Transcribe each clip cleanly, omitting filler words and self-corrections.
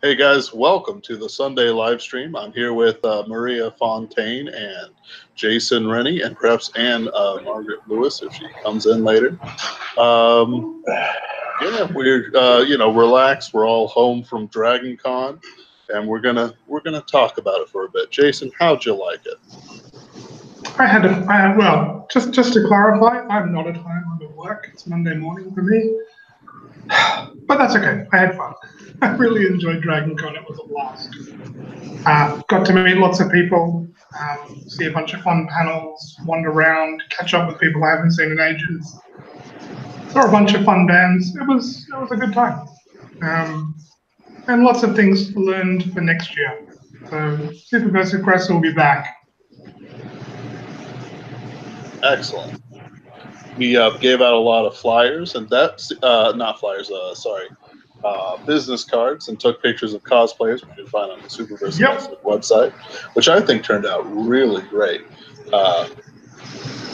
Hey guys, welcome to the Sunday live stream. I'm here with Maria Fontaine and Jason Rennie, and perhaps Margaret Lewis if she comes in later. Yeah, we're relaxed. We're all home from DragonCon, and we're gonna talk about it for a bit. Jason, how'd you like it? Well, just to clarify, I'm not at home. I'm at work. It's Monday morning for me, but that's okay. I had fun. I really enjoyed DragonCon. It was a blast. Got to meet lots of people, see a bunch of fun panels, wander around, catch up with people I haven't seen in ages. Saw a bunch of fun bands. It was a good time, and lots of things learned for next year. So Superversive Crew will be back. Excellent. We gave out a lot of flyers, and that's not flyers. Business cards, and took pictures of cosplayers, which you can find on the Superversive website, which I think turned out really great. A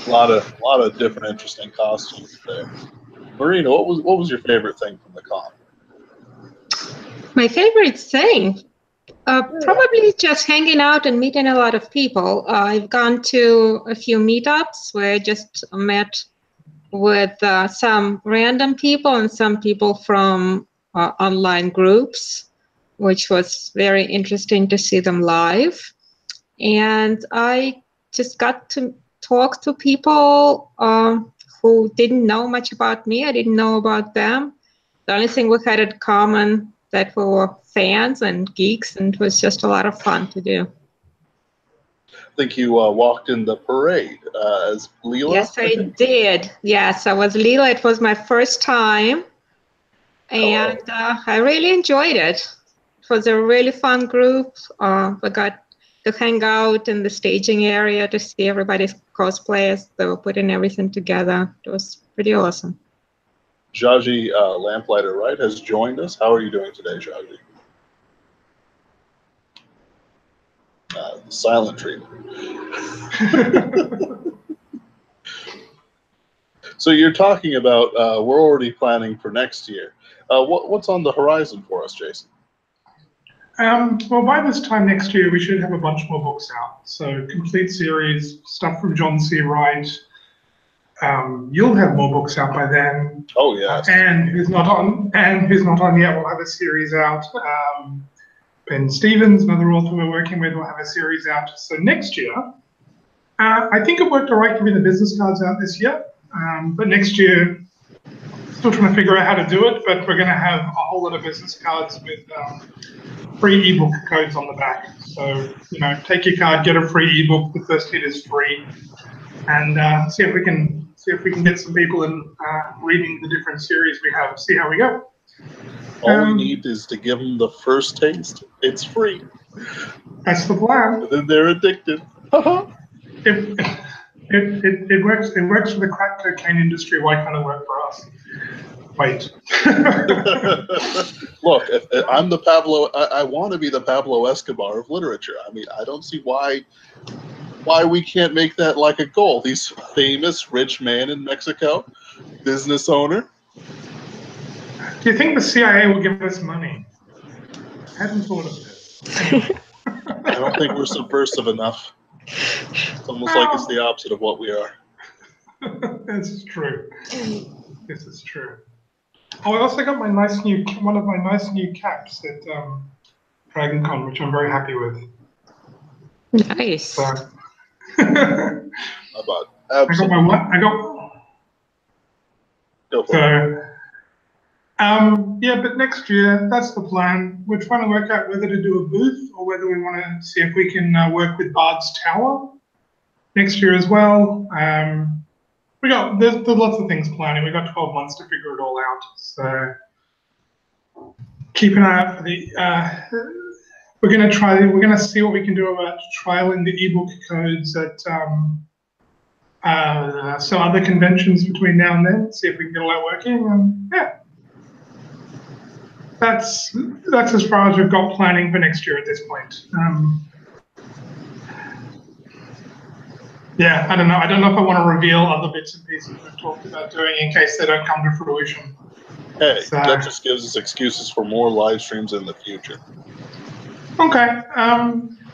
lot of different interesting costumes there. Marina, what was your favorite thing from the con? My favorite thing? Probably just hanging out and meeting a lot of people. I've gone to a few meetups where I just met with some random people and some people from online groups, which was very interesting to see them live. And I just got to talk to people who didn't know much about me. I didn't know about them. The only thing we had in common that we were fans and geeks, and it was just a lot of fun to do. I think you walked in the parade as Leela. Yes, I did. Yes, I was Leela. It was my first time, and I really enjoyed it. It was a really fun group. We got to hang out in the staging area to see everybody's cosplays. They were putting everything together. It was pretty awesome. Jaji Lamplighter Wright has joined us. How are you doing today, Jaji? Silent treatment. So you're talking about we're already planning for next year. What's on the horizon for us, Jason? Well, by this time next year, we should have a bunch more books out. So complete series, stuff from John C. Wright. You'll have more books out by then. Oh yeah. And who's not on yet, will have a series out. Ben Stevens, another author we're working with, will have a series out. So next year, I think it worked all right getting the business cards out this year. But next year, still trying to figure out how to do it, but we're going to have a whole lot of business cards with free ebook codes on the back. So, take your card, get a free ebook. The first hit is free, and see if we can get some people in reading the different series we have. See how we go. All we need is to give them the first taste. It's free. That's the plan. And then they're addicted. It works. It works for the crack cocaine industry. Why can't it work for us? Wait. Look, if I'm the Pablo. I want to be the Pablo Escobar of literature. I mean, I don't see why we can't make that like a goal. He's a famous rich man in Mexico, business owner. Do you think the CIA will give us money? I hadn't thought of this. I don't think we're subversive enough. It's almost like it's the opposite of what we are. This is true. This is true. Oh, I also got one of my nice new caps at DragonCon, which I'm very happy with. Nice. So, About absolutely. Go for it. Yeah, but next year, that's the plan. We're trying to work out whether to do a booth or whether we want to see if we can work with Bard's Tower next year as well. There's lots of things planning. We've got 12 months to figure it all out. So keep an eye out for the. We're going to see what we can do about trialing the ebook codes at some other conventions between now and then. See if we can get all that working. Yeah. That's as far as we've got planning for next year at this point. Yeah, I don't know if I want to reveal other bits and pieces we've talked about doing in case they don't come to fruition. Hey, So, that just gives us excuses for more live streams in the future. okay.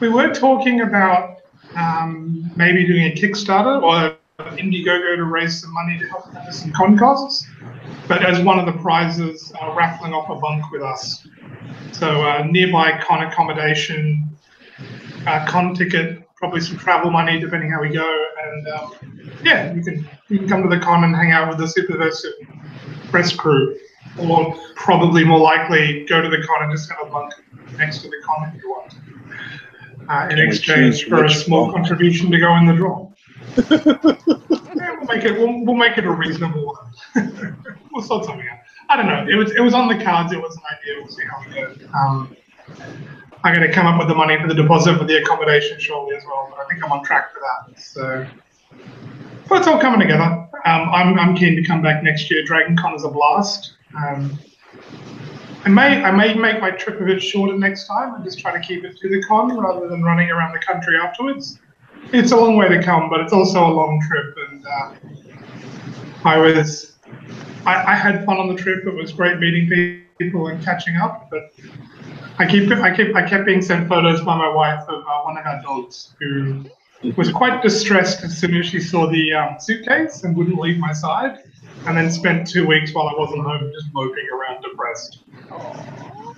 We were talking about maybe doing a Kickstarter or Indiegogo to raise some money to help cover some con costs. But as one of the prizes, raffling off a bunk with us. So nearby con accommodation, con ticket, probably some travel money depending how we go, and yeah, you can come to the con and hang out with the Superversive press crew, or probably more likely go to the con and just have a bunk next to the con if you want, in exchange for a small contribution to go in the draw. Yeah, we'll make it a reasonable one. We'll sort something out. I don't know. It was on the cards. It was an idea. We'll see how we go. I'm going to come up with the money for the deposit for the accommodation shortly as well, but I think I'm on track for that. So, but it's all coming together. I'm keen to come back next year. DragonCon is a blast. I may make my trip a bit shorter next time and just try to keep it to the con rather than running around the country afterwards. It's a long way to come, but it's also a long trip, and I had fun on the trip. It was great meeting people and catching up, but I kept being sent photos by my wife of one of our dogs who was quite distressed as soon as she saw the suitcase and wouldn't leave my side, and then spent 2 weeks while I wasn't home just moping around depressed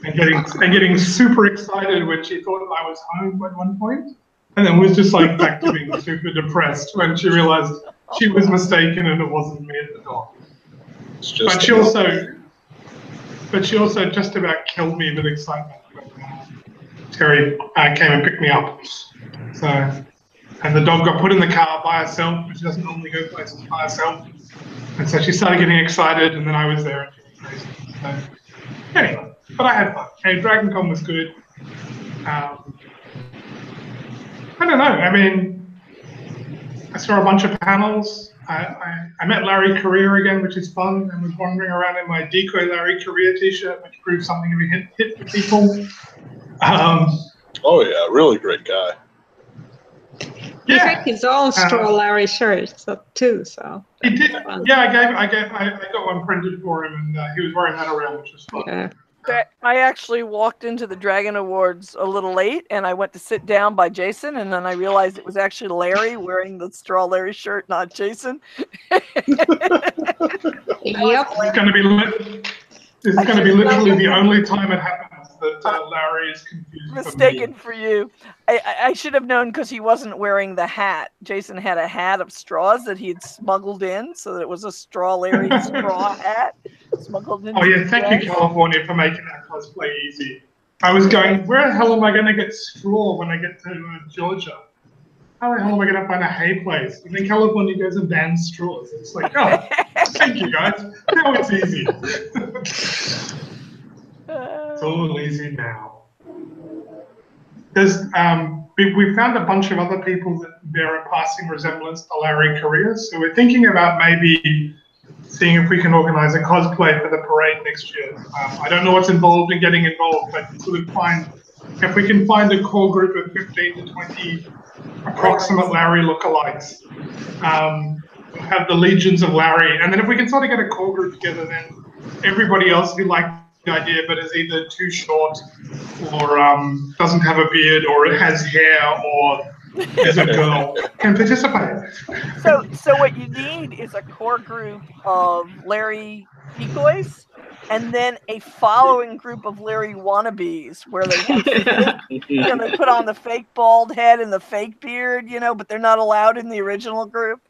and getting super excited when she thought I was home at one point, and then was just like back to being super depressed when she realized she was mistaken and it wasn't me at the door. But she also just about killed me with excitement when Terry came and picked me up. So, and the dog got put in the car by herself, but she doesn't normally go places by herself. And so she started getting excited, and then I was there and she was crazy. So, anyway, but I had fun. Hey, DragonCon was good. I don't know. I mean, I saw a bunch of panels. I met Larry Correa again, which is fun, and was wandering around in my Decoy Larry Correa t-shirt, which proves something of a hit for people. Oh yeah, really great guy. He had his own straw Larry shirt too, so he did. Yeah, I got one printed for him, and he was wearing that around, which was fun. Yeah. I actually walked into the Dragon Awards a little late, and I went to sit down by Jason, and then I realized it was actually Larry wearing the straw Larry shirt, not Jason. Yep. This is going to be literally the only time it happens that Larry is confused. Mistaken for you. I should have known because he wasn't wearing the hat. Jason had a hat of straws that he had smuggled in, so that it was a straw Larry straw hat smuggled in. Oh yeah, thank you, California, for making that cosplay easy. I was going, where the hell am I going to get straw when I get to Georgia? How the hell am I going to find a hay place? And then California goes and bans straws. It's like, oh, thank you guys. Now it's easy. It's all easy now. There's we found a bunch of other people that bear a passing resemblance to Larry Correa, so we're thinking about maybe seeing if we can organize a cosplay for the parade next year. I don't know what's involved in getting involved, but sort of if we can find a core group of 15 to 20 approximate Larry lookalikes, we'll have the legions of Larry, and then if we can sort of get a core group together, then everybody else who liked the idea but is either too short or doesn't have a beard or it has hair or is a girl can participate. So what you need is a core group of Larry decoys, and then a following group of Larry wannabes where they they put on the fake bald head and the fake beard, but they're not allowed in the original group.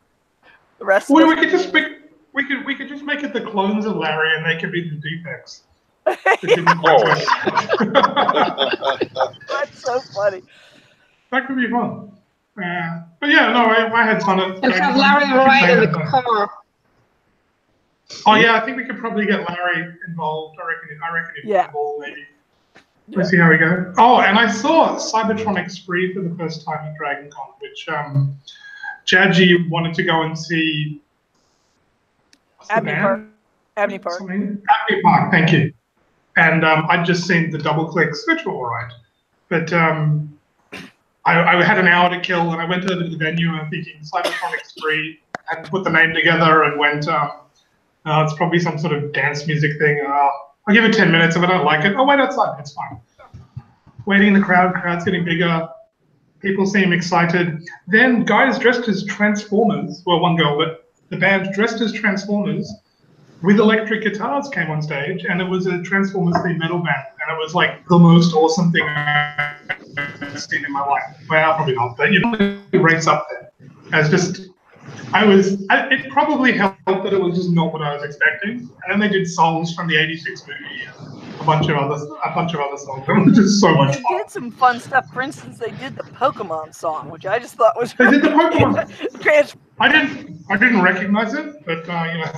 The rest. Well, we could just make it the clones of Larry, and they could be the defects. That's so funny. That could be fun. But yeah, no, I had fun. And have Larry right in the car. Oh yeah, I think we could probably get Larry involved. I reckon he'd be involved maybe. Let's see how we go. Oh, and I saw Cybertronic Spree for the first time at DragonCon, which Jaji wanted to go and see. Abney Park. Abney Park, thank you. And I'd just seen the double clicks, which were all right. But I had an hour to kill, and I went over to the venue and thinking Cybertronic Spree, and put the name together and went, It's probably some sort of dance music thing. I'll give it 10 minutes. If I don't like it, I'll wait outside. It's fine. Waiting in the crowd's getting bigger. People seem excited. Then guys dressed as Transformers, well, one girl, but the band dressed as Transformers with electric guitars came on stage, and it was a Transformers themed metal band, and it was like the most awesome thing I've ever seen in my life. Well, probably not, but you know, it ranks up there. It probably helped that it was just not what I was expecting. And then they did songs from the '86 movie, a bunch of other songs. It was just so much fun. They did some fun stuff. For instance, they did the Pokemon song, which I just thought was. They did the Pokemon. Trans- I didn't recognize it, but you know.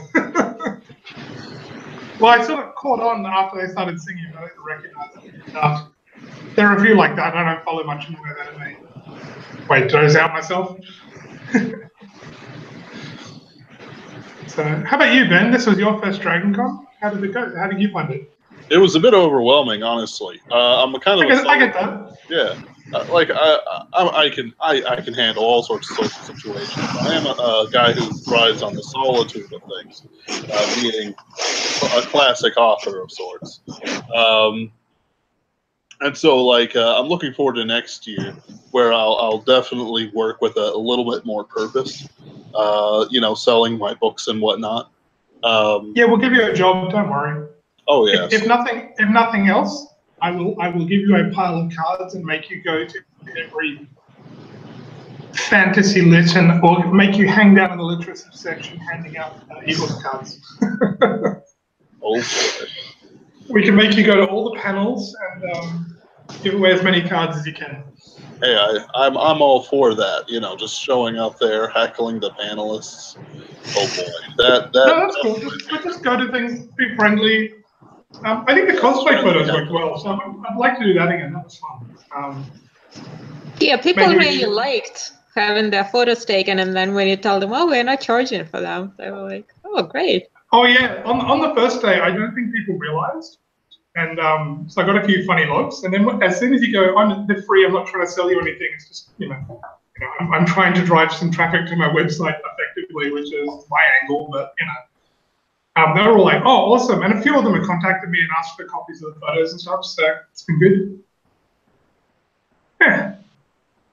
Well, I sort of caught on after they started singing, but I didn't recognize it. There are a few like that. I don't follow much in the web anime. Wait, did I out myself? So, how about you, Ben? This was your first DragonCon. How did it go? How did you find it? It was a bit overwhelming, honestly. I'm a kind of. I get that. Yeah, I can handle all sorts of social situations. I am a guy who thrives on the solitude of things, being a classic author of sorts. And so, I'm looking forward to next year, where I'll definitely work with a little bit more purpose. Selling my books and whatnot. Yeah, we'll give you a job. Don't worry. Oh yes. If nothing else, I will give you a pile of cards and make you go to every fantasy lit or make you hang down in the literacy section handing out ebook cards. Okay. We can make you go to all the panels and give away as many cards as you can. Hey, I'm all for that. Just showing up there, heckling the panelists. Oh boy, no, that's cool. Just go to things, be friendly. I think the cosplay photos worked well, so I'd like to do that again. That was fun. Yeah, people really liked having their photos taken, and then when you tell them, "Oh, we're not charging for them," they were like, "Oh, great." Oh yeah, on the first day, I don't think people realized. And so I got a few funny looks, and then as soon as you go, they're free. I'm not trying to sell you anything. It's just I'm trying to drive some traffic to my website effectively, which is my angle. But they were all like, "Oh, awesome!" And a few of them have contacted me and asked for copies of the photos and stuff. So it's been good. Yeah,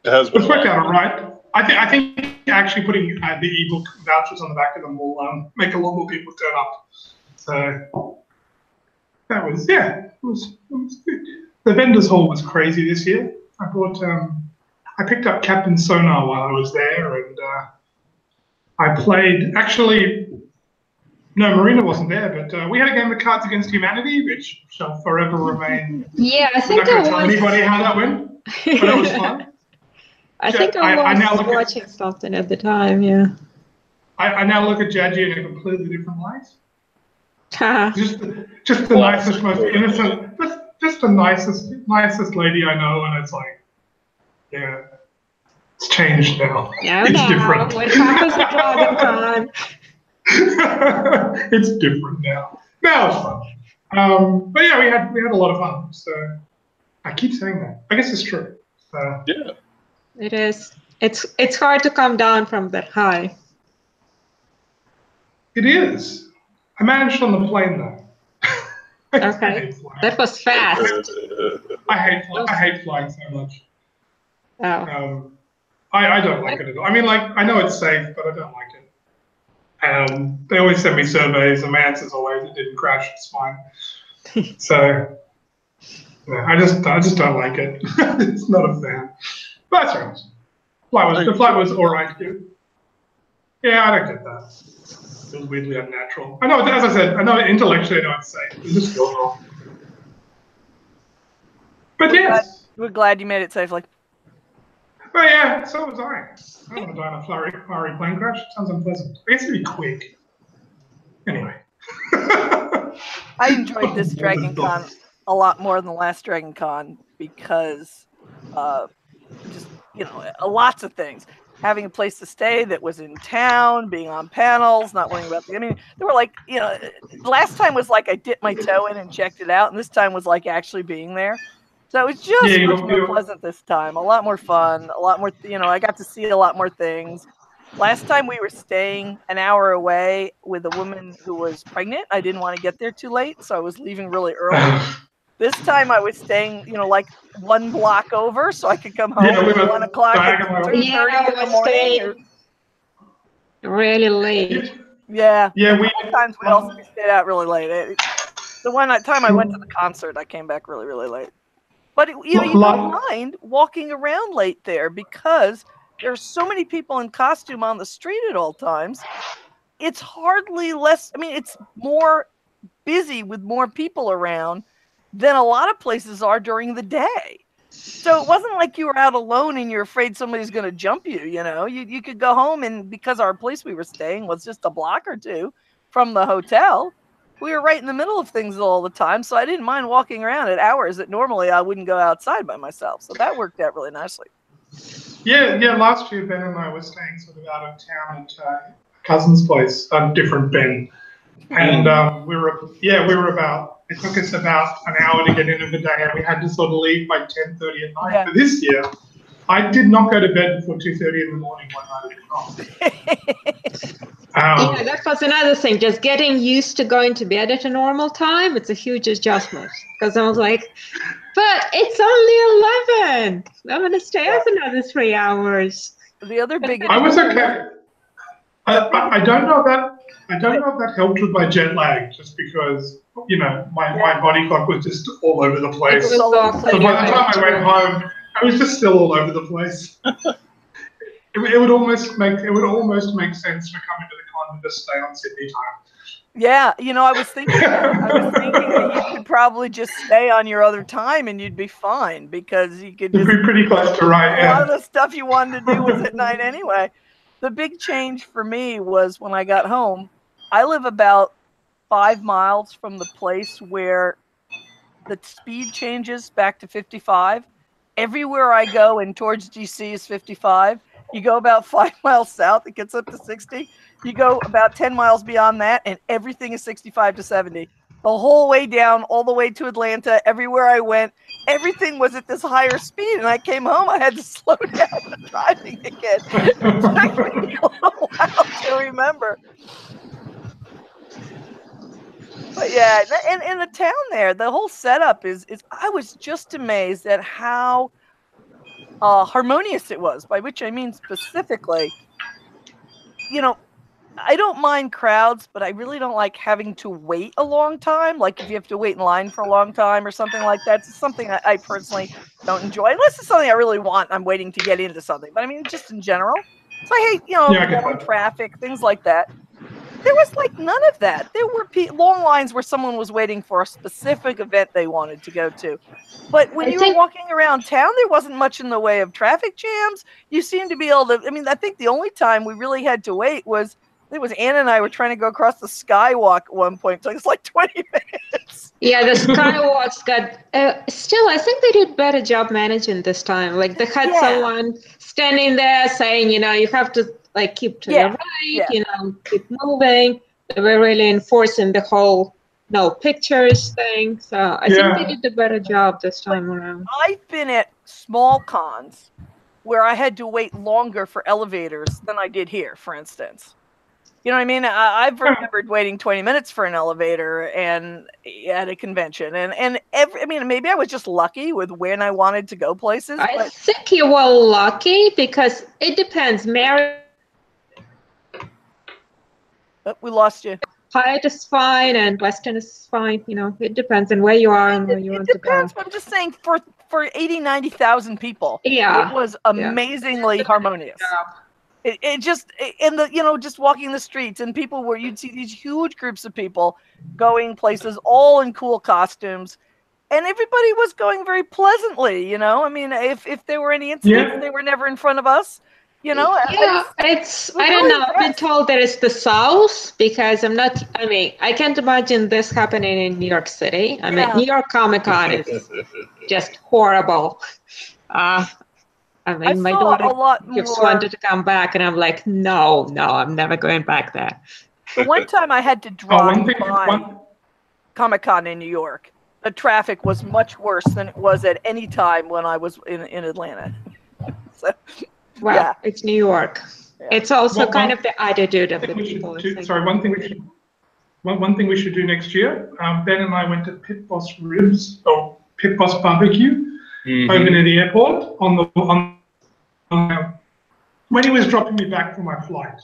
it's worked out all right. I think actually putting the ebook vouchers on the back of them will make a lot more people turn up. So. That was it was good. The vendors hall was crazy this year. I picked up Captain Sonar while I was there, and I played. Actually, no, Marina wasn't there, but we had a game of Cards Against Humanity, which shall forever remain. Yeah, I think I'm not going to tell anybody how that went, but it was fun. I think I was watching something at the time. Yeah. I now look at Jaji in a completely different light. just the nicest, most innocent, just the nicest lady I know, and it's like, yeah, it's changed now. It's different. What happens at DragonCon? It's different now. Now it's fun. But yeah, we had a lot of fun. So I keep saying that. I guess it's true. Yeah, it is. It's hard to come down from that high. It is. I managed on the plane though. Okay, that was fast. I hate flying so much. Oh. I don't like it at all. I mean, I know it's safe, but I don't like it. They always send me surveys, and my answer's always it didn't crash. It's fine. So yeah, I just don't like it. It's not a fan. But that's right. The flight was all right. Yeah, I don't get that. It was weirdly unnatural. I know, as I said, intellectually I know it's safe. It just feels wrong. But yes. We're glad you made it safely. Oh yeah, so was I. I don't want to die in a flurry plane crash. It sounds unpleasant. I guess it'd be quick. Anyway. I enjoyed this DragonCon a lot more than the last DragonCon because lots of things. Having a place to stay that was in town, being on panels, not worrying about there were last time was like I dipped my toe in and checked it out, and this time was like actually being there. So it was just much more pleasant this time, a lot more fun, a lot more, I got to see a lot more things. Last time we were staying an hour away with a woman who was pregnant. I didn't want to get there too late, so I was leaving really early. This time I was staying, like 1 block over, so I could come home Yeah, we at were 1 o'clock at diagonal. 2:30 in the morning. Really late. Yeah. Yeah, a couple times we stayed out really late. The one time I went to the concert, I came back really, really late. But you don't mind walking around late there because there's so many people in costume on the street at all times. It's hardly less. I mean, it's more busy with more people around than a lot of places are during the day. So it wasn't like you were out alone and you're afraid somebody's going to jump you. You could go home, and because our place we were staying was just a block or two from the hotel, we were right in the middle of things all the time. So I didn't mind walking around at hours that normally I wouldn't go outside by myself. So that worked out really nicely. Yeah. Last year, Ben and I were staying sort of out of town at a cousin's place, a different Ben, and it took us about an hour to get into the day, and we had to sort of leave by 10:30 at night. Yeah. For this year, I did not go to bed before 2:30 in the morning one night yeah, that was another thing. Just getting used to going to bed at a normal time, it's a huge adjustment. Because I was like, but it's only 11. I'm going to stay up another 3 hours. The other big... I was okay. I don't know if that helped with my jet lag, just because, my body clock was just all over the place. So by the time I went home, I was just still all over the place. It would almost make sense to come into the con and just stay on Sydney time. Yeah, I was thinking that you could probably just stay on your other time and you'd be fine, because you could just be pretty close to right. A lot of the stuff you wanted to do was at night anyway. The big change for me was when I got home. I live about 5 miles from the place where the speed changes back to 55. Everywhere I go and towards DC is 55. You go about 5 miles south, it gets up to 60. You go about 10 miles beyond that, and everything is 65 to 70. The whole way down, all the way to Atlanta, everywhere I went, everything was at this higher speed. And I came home, I had to slow down the driving again. It took me a little while to remember. But yeah, and in the town there, the whole setup is I was just amazed at how harmonious it was, by which I mean specifically, I don't mind crowds, but I really don't like having to wait a long time. Like if you have to wait in line for a long time or something like that, it's something I personally don't enjoy, unless it's something I really want. I'm waiting to get into something, but I mean, just in general. So I hate, long traffic, things like that. There was none of that. There were long lines where someone was waiting for a specific event they wanted to go to. But when you were walking around town, there wasn't much in the way of traffic jams. You seemed to be able to, I think the only time we really had to wait was, Anna and I were trying to go across the skywalk at one point. It took us 20 minutes. Yeah, the skywalks got, still, I think they did a better job managing this time. They had someone standing there saying, you have to keep to the right, keep moving. They were really enforcing the whole no pictures thing. So I think they did a better job this time around. I've been at small cons where I had to wait longer for elevators than I did here, for instance. You know what I mean? I've remembered waiting 20 minutes for an elevator and at a convention, and maybe I was just lucky with when I wanted to go places. I think you were lucky because it depends. Mary. Oh, we lost you. Hyatt is fine and Western is fine. It depends on where you are and where you want to go. But I'm just saying, for 80,000, 90,000 people, it was amazingly harmonious. It just, just walking the streets, and people where you'd see these huge groups of people going places, all in cool costumes, and everybody was going very pleasantly. If there were any incidents, they were never in front of us. I don't know. I've been told that it's the South because I can't imagine this happening in New York City. New York Comic Con is just horrible. My daughter just wanted to come back, and I'm like, no, I'm never going back there. The one time I had to drive by Comic Con in New York, the traffic was much worse than it was at any time when I was in Atlanta. So. Well, it's New York. It's also kind of the attitude of the people. Sorry, one thing we should do next year. Ben and I went to Pit Boss Ribs or Pit Boss Barbecue over near the airport when he was dropping me back for my flight.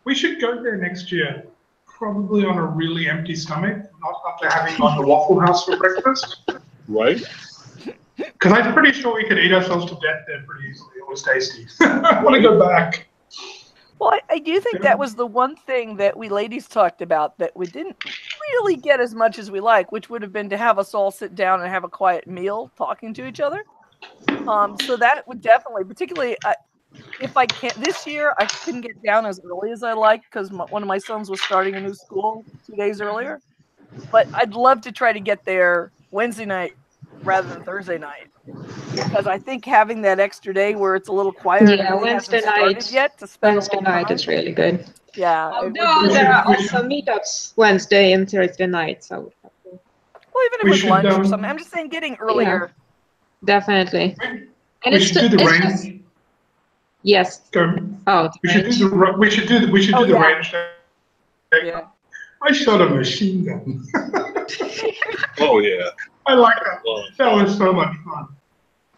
We should go there next year, probably on a really empty stomach, not after having gone to Waffle House for breakfast. Right. Because I'm pretty sure we could eat ourselves to death there pretty easily. It was tasty. I want to go back. Well, I do think that was the one thing that we ladies talked about that we didn't really get as much as we like, which would have been to have us all sit down and have a quiet meal talking to each other. So that would definitely, particularly if I can't, this year I couldn't get down as early as I like because one of my sons was starting a new school 2 days earlier. But I'd love to try to get there Wednesday night rather than Thursday night. Because I think having that extra day where it's a little quieter and Wednesday night yet to spend Wednesday night is really good. Yeah. Although there are also meetups Wednesday and Thursday night, so. Well, even if it was lunch or something, I'm just saying getting earlier. Yeah, definitely. And we should do the range. Yes. Oh, we should do the range. Yeah. I shot a machine gun. Oh yeah. I like that. That was so much fun.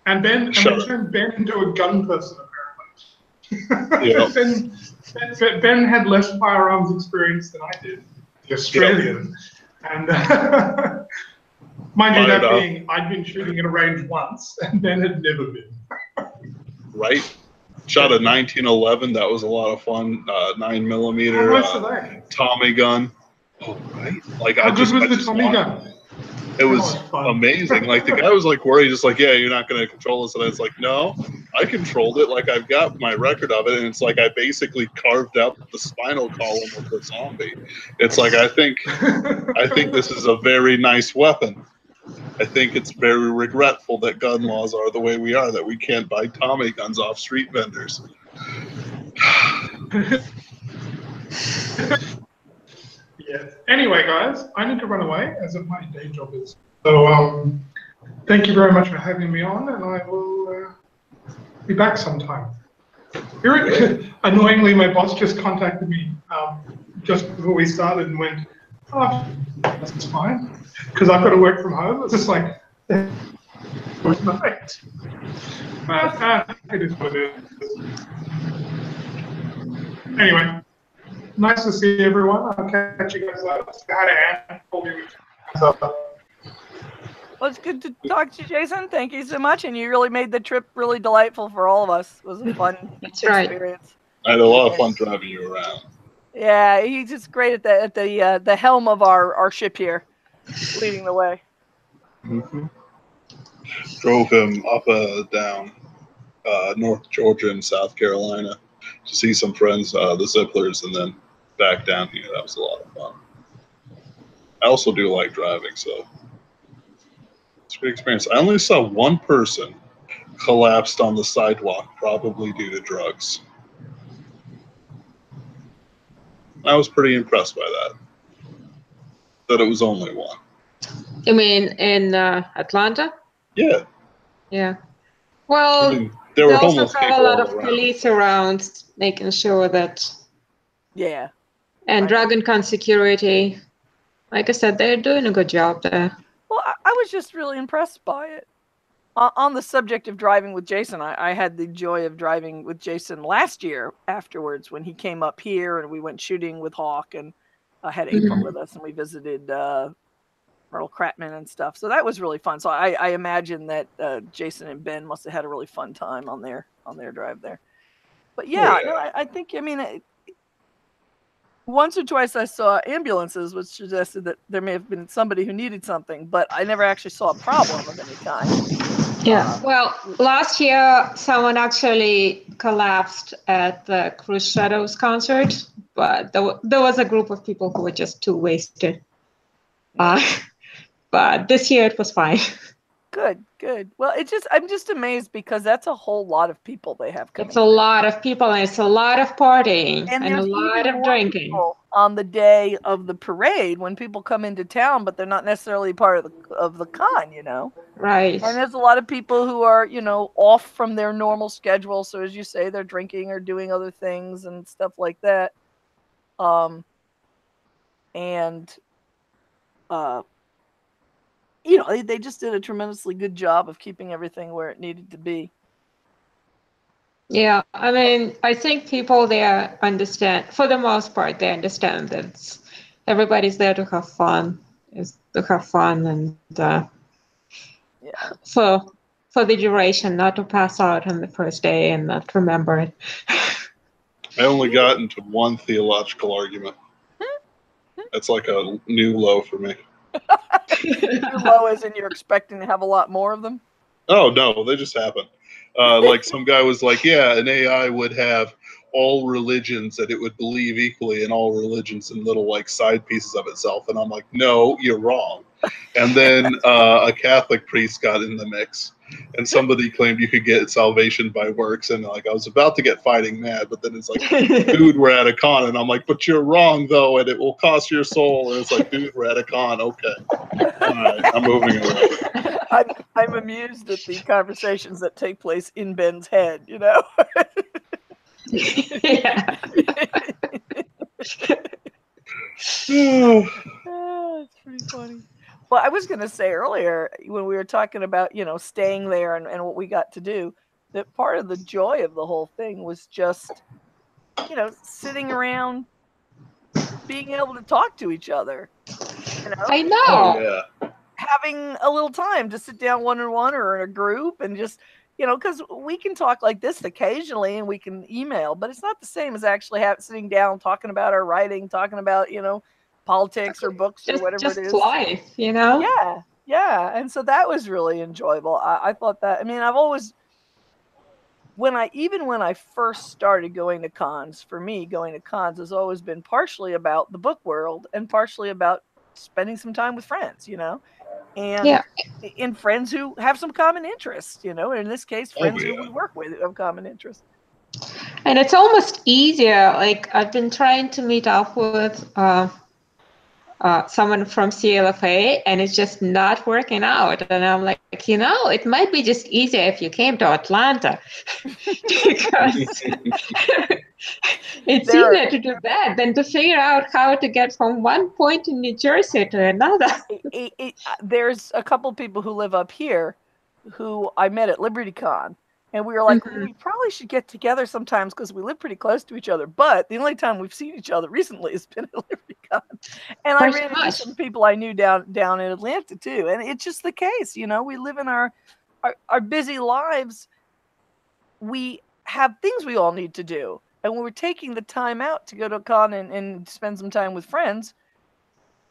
And we turned Ben into a gun person apparently. Yeah. Ben had less firearms experience than I did, the Australian. And mind you, that being, I'd been shooting at a range once, and Ben had never been. Right. Shot a 1911. That was a lot of fun. 9mm Tommy gun. Oh, right. Like How good was the Tommy gun? It was amazing. Like the guy was like worried, just like, yeah, you're not going to control this, and it's like, no, I controlled it. Like I've got my record of it, and it's like I basically carved out the spinal column of the zombie. It's like I think this is a very nice weapon. I think it's very regretful that gun laws are the way we are, that we can't buy Tommy guns off street vendors. Yeah. Anyway, guys, I need to run away as my day job is. So, thank you very much for having me on, and I will be back sometime. Annoyingly, my boss just contacted me just before we started and went, "Oh, that's fine," because I've got to work from home. It's just like, good night. It is what it is. Anyway. Nice to see everyone. I'll catch you guys later. Say hi to Anne. Well, it's good to talk to you, Jason. Thank you so much. And you really made the trip really delightful for all of us. It was a fun experience. I had a lot of fun driving you around. Yeah, he's just great at the helm of our ship here, leading the way. Mm-hmm. Drove him up down North Georgia and South Carolina to see some friends, the Zipplers, and then back down here. That was a lot of fun. I also do like driving, so it's a great experience. I only saw one person collapsed on the sidewalk, probably due to drugs. I was pretty impressed by that. That it was only one. You mean in Atlanta? Yeah. Yeah. Well, I mean, there were also homeless have people a lot of around. police around making sure that. Yeah. And Dragoncon security, like I said, they're doing a good job there. Well, I was just really impressed by it. On the subject of driving with Jason, I had the joy of driving with Jason last year afterwards when he came up here and we went shooting with Hawk and had April with us and we visited Earl Kratman and stuff. So that was really fun. So I imagine that Jason and Ben must have had a really fun time on their drive there. But yeah, no, I think, I mean, once or twice I saw ambulances, which suggested that there may have been somebody who needed something, but I never actually saw a problem of any kind. Yeah. Well, last year someone actually collapsed at the Cruise Shadows concert, but there was a group of people who were just too wasted. But this year it was fine. Good, good. Well, I'm just amazed because that's a whole lot of people they have coming. It's a lot of people, and it's a lot of partying and a there's lot even of more drinking. people on the day of the parade when people come into town, but they're not necessarily part of the con, you know. Right. And there's a lot of people who are, you know, off from their normal schedule. So as you say, they're drinking or doing other things and stuff like that. You know, they just did a tremendously good job of keeping everything where it needed to be. Yeah, I mean, I think people there understand, for the most part, they understand that everybody's there to have fun, and Yeah. for the duration, not to pass out on the first day and not remember it. I only got into one theological argument. That's like a new low for me. Too low as in you're expecting to have a lot more of them? Oh, no, they just happen. Like some guy was like, yeah, an AI would have all religions and it would believe equally in all religions and little like side pieces of itself. And I'm like, no, you're wrong. And then a Catholic priest got in the mix and somebody claimed you could get salvation by works. And like, I was about to get fighting mad, but then it's like, dude, we're at a con. And I'm like, but you're wrong though. And it will cost your soul. And it's like, dude, we're at a con. Okay. All right, I'm moving away. I'm amused at the conversations that take place in Ben's head, you know? Yeah. It's pretty funny. Well, I was going to say earlier when we were talking about, you know, staying there and what we got to do, that part of the joy of the whole thing was just, you know, sitting around being able to talk to each other. You know? I know. Oh, yeah. Having a little time to sit down one-on-one or in a group and just, you know, because we can talk like this occasionally and we can email, but it's not the same as actually sitting down, talking about our writing, talking about, you know, politics or books or whatever it is. Life, you know? Yeah, yeah. And so that was really enjoyable. I thought that, I mean, I've always, when I first started going to cons, for me, going to cons has always been partially about the book world and partially about spending some time with friends, you know? And in friends who have some common interests, you know, and in this case, friends who we work with who have common interests. And it's almost easier. Like I've been trying to meet up with someone from CLFA, and it's just not working out. And I'm like, you know, it might be just easier if you came to Atlanta, because it's easier to do that than to figure out how to get from one point in New Jersey to another. There's a couple people who live up here who I met at LibertyCon. And we were like, well, we probably should get together sometimes because we live pretty close to each other. But the only time we've seen each other recently has been at LibertyCon. And I ran into some people I knew down in Atlanta too. And it's just the case, you know, we live in our busy lives. We have things we all need to do. And when we're taking the time out to go to a con and spend some time with friends,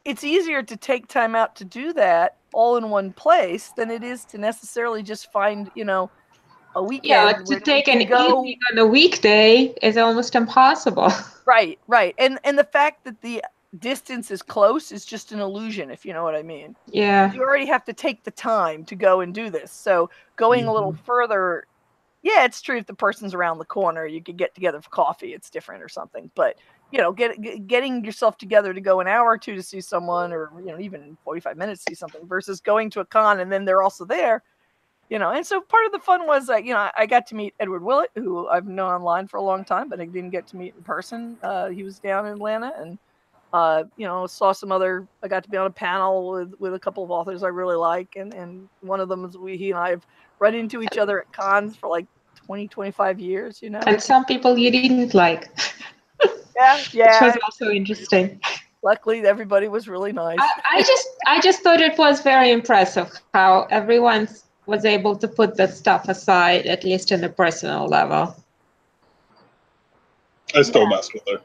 it's easier to take time out to do that all in one place than it is to necessarily just find, you know, a weekend. Yeah, like to take an evening on a weekday is almost impossible. Right. And the fact that the distance is close is just an illusion, if you know what I mean. Yeah. You already have to take the time to go and do this. So going a little further, yeah, it's true if the person's around the corner, you could get together for coffee, it's different or something. But, you know, getting yourself together to go an hour or two to see someone, or, you know, even 45 minutes to see something, versus going to a con and then they're also there. You know, and so part of the fun was that, you know, I got to meet Edward Willett, who I've known online for a long time, but I didn't get to meet in person. He was down in Atlanta, and, you know, I got to be on a panel with a couple of authors I really like. And one of them is he and I have run into each other at cons for like 20, 25 years, you know. And some people you didn't like. Yeah. Which was also interesting. Luckily, everybody was really nice. I just thought it was very impressive how everyone was able to put that stuff aside, at least on a personal level. I still mess with her.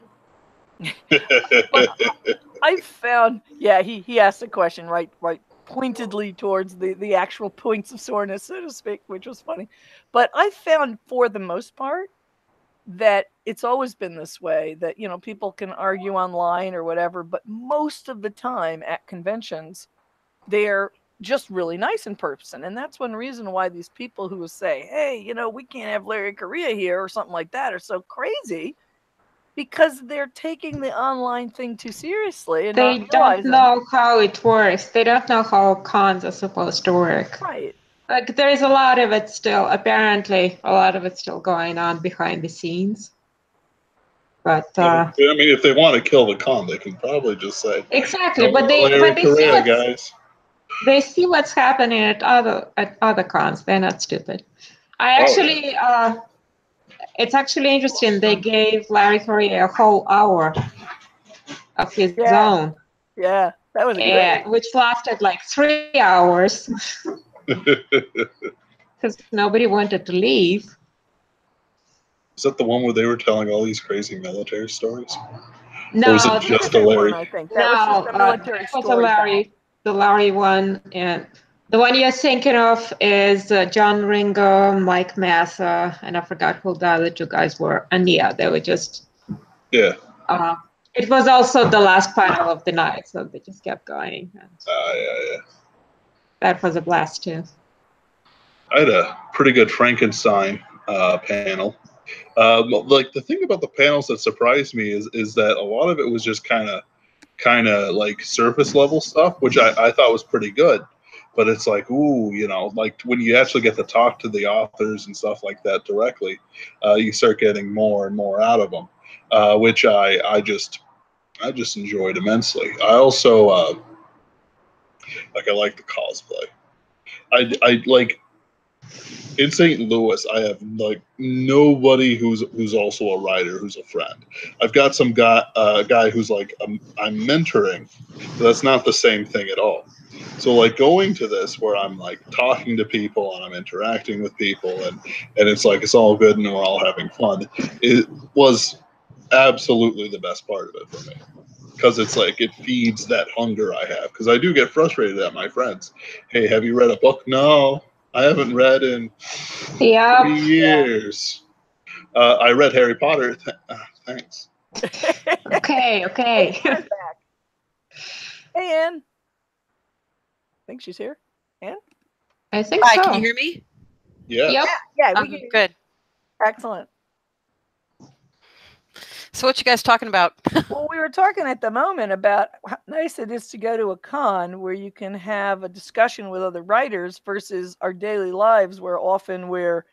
I found, he asked a question right pointedly towards the actual points of soreness, so to speak, which was funny. But I found, for the most part, that it's always been this way, that, you know, people can argue online or whatever, but most of the time at conventions, they're just really nice in person. And that's one reason why these people who say, hey, you know, we can't have Larry Correa here or something like that are so crazy, because they're taking the online thing too seriously and They not don't realizing. know how it works. They don't know how cons are supposed to work. Right. Like, there's a lot of it still, apparently, a lot of it still going on behind the scenes. But I mean, if they want to kill the con, they can probably just say, exactly. "No, But they Larry see Correa, what's, guys." they see what's happening at other cons. They're not stupid. I actually, it's actually interesting. They gave Larry Correa a whole hour of his own. Yeah, that was great. Which lasted like 3 hours because nobody wanted to leave. Is that the one where they were telling all these crazy military stories? No, or was it just a Larry? One, I think that was just a military that was story. The Larry one, and the one you're thinking of is John Ringo, Mike Massa, and I forgot who the other two guys were. And yeah, they were just it was also the last panel of the night, so they just kept going. Yeah. That was a blast too. I had a pretty good Frankenstein panel. Like, the thing about the panels that surprised me is that a lot of it was just kind of like surface level stuff, which I thought was pretty good. But it's like, ooh, you know, like when you actually get to talk to the authors and stuff like that directly, you start getting more and more out of them, which I just enjoyed immensely. I also I like the cosplay. I like. In St. Louis, I have like nobody who's also a writer who's a friend. I've got some guy who's like I'm mentoring, but that's not the same thing at all. So like going to this where I'm like talking to people and I'm interacting with people and it's like it's all good and we're all having fun. It was absolutely the best part of it for me, because it's like it feeds that hunger I have, because I do get frustrated at my friends. Hey, have you read a book? No. I haven't read in 3 years. I read Harry Potter. Thanks. Okay. Hey, Ann. I think she's here. Ann? I think Hi, so. can you hear me? Yeah. Yep. Yeah, we can. Good. Excellent. So what you guys talking about? Well, we were talking at the moment about how nice it is to go to a con where you can have a discussion with other writers versus our daily lives, where often we're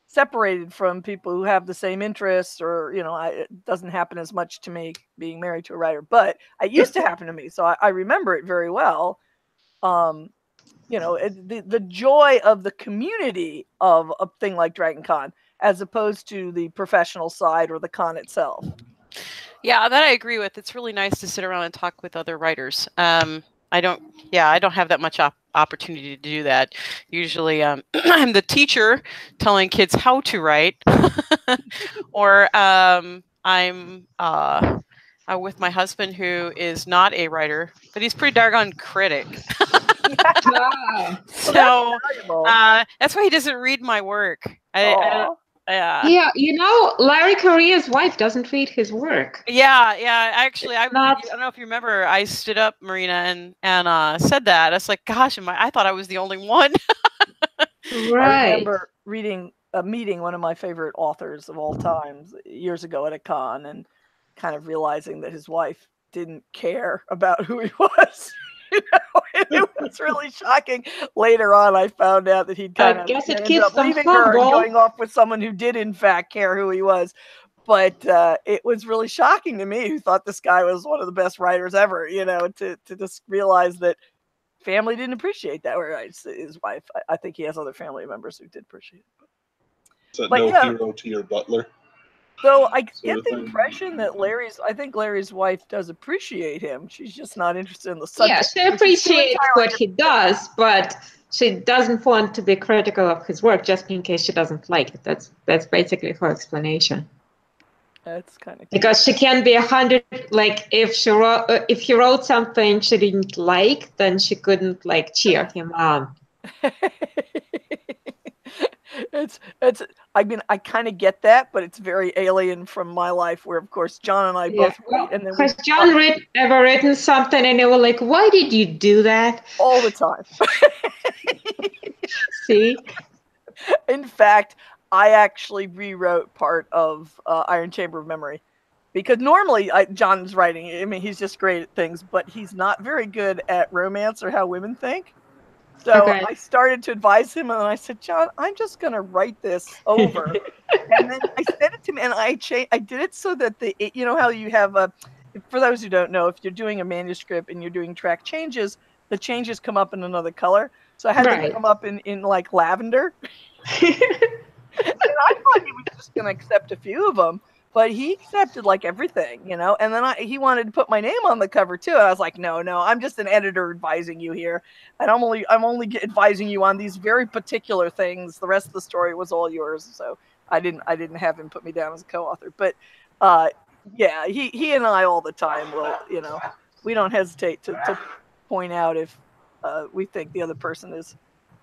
separated from people who have the same interests, or, you know, it doesn't happen as much to me being married to a writer, but it used to happen to me. So I remember it very well. You know, the joy of the community of a thing like DragonCon, as opposed to the professional side or the con itself. Yeah, that I agree with. It's really nice to sit around and talk with other writers. I don't have that much opportunity to do that. Usually, I'm the teacher telling kids how to write, or I'm with my husband, who is not a writer, but he's pretty darn critic. So that's why he doesn't read my work. Yeah, you know, Larry Correa's wife doesn't read his work. Yeah. Actually, I don't know if you remember, I stood up, Marina, and said that. I was like, gosh, I thought I was the only one. Right. I remember meeting one of my favorite authors of all times years ago at a con, and kind of realizing that his wife didn't care about who he was. You know, it was really shocking. Later on, I found out that he'd kind of ended up leaving her and going off with someone who did, in fact, care who he was. But it was really shocking to me, who thought this guy was one of the best writers ever, you know, to just realize that family didn't appreciate that. Whereas his wife, I think he has other family members who did appreciate it. Is that no hero to your butler? So I get the impression that Larry's wife does appreciate him. She's just not interested in the subject. Yeah, she appreciates what he does, but she doesn't want to be critical of his work just in case she doesn't like it. That's basically her explanation. That's kind of because she can be 100. Like if he wrote something she didn't like, then she couldn't like cheer him on. It's I mean, I kind of get that, but it's very alien from my life, where of course John and I both read, and then has John ever written something and they were like, "Why did you do that?" all the time. See, In fact, I actually rewrote part of Iron Chamber of Memory, because normally John's writing. I mean, he's just great at things, but he's not very good at romance or how women think. So okay. I started to advise him, and I said, John, I'm just going to write this over. And then I sent it to him, and I did it so that you know how you have for those who don't know, if you're doing a manuscript and you're doing track changes, the changes come up in another color. So I had them come up in like lavender. And I thought he was just going to accept a few of them. But he accepted like everything, you know, and then he wanted to put my name on the cover too. And I was like, no, I'm just an editor advising you here, and I'm only advising you on these very particular things. The rest of the story was all yours. So I didn't have him put me down as a co-author. But yeah, he and I all the time will, you know, we don't hesitate to point out if we think the other person is.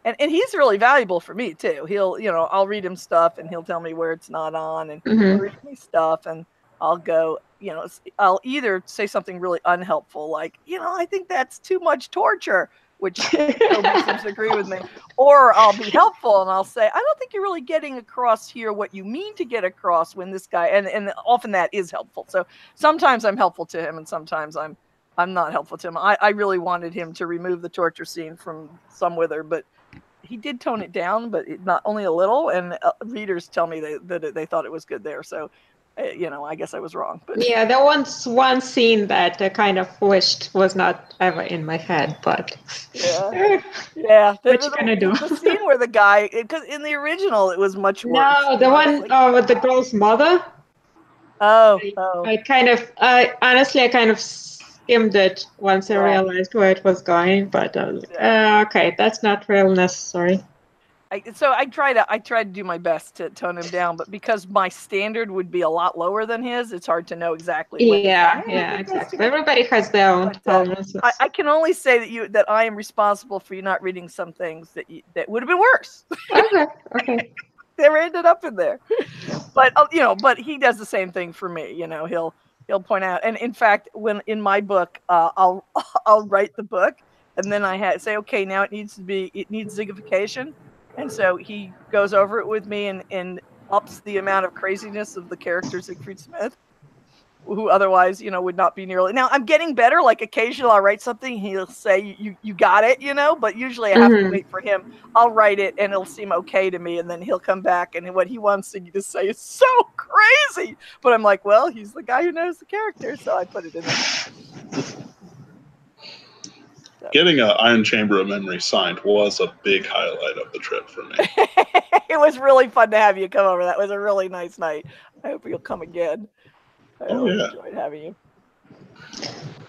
And he's really valuable for me too. He'll, you know, I'll read him stuff and he'll tell me where it's not on, and he'll read me stuff, and I'll go, you know, I'll either say something really unhelpful, like, you know, I think that's too much torture, which nobody seems to agree with me, or I'll be helpful and I'll say, I don't think you're really getting across here what you mean to get across when this guy, and often that is helpful. So sometimes I'm helpful to him and sometimes I'm not helpful to him. I really wanted him to remove the torture scene from Somewhither, but he did tone it down, but not only a little. And readers tell me that they thought it was good there. So, you know, I guess I was wrong. But yeah, there was one scene that I kind of wished was not ever in my head, but yeah. What you gonna do? The scene where the guy, because in the original it was much worse. No, the one with the girl's mother. I kind of, honestly, I kind of skimmed it once I realized where it was going, but I was like, okay, that's not real necessary. So I try to do my best to tone him down, but because my standard would be a lot lower than his, it's hard to know exactly. Exactly. Everybody has their own tolerances. I can only say that I am responsible for you not reading some things that would have been worse. Okay. They ended up in there, but you know, but he does the same thing for me. You know, he'll point out, and in fact, when in my book, I'll write the book, and then I say, okay, now it needs ziggification, and so he goes over it with me and ups the amount of craziness of the character Siegfried Smith, who otherwise, you know, would not be nearly. Now I'm getting better. Like occasionally I'll write something, he'll say, you got it, you know, but usually I have to wait for him. I'll write it and it'll seem okay to me, and then he'll come back and what he wants to say is so crazy. But I'm like, well, he's the guy who knows the character, so I put it in there. Getting an Iron Chamber of Memory signed was a big highlight of the trip for me. It was really fun to have you come over. That was a really nice night. I hope you'll come again. I really enjoyed having you.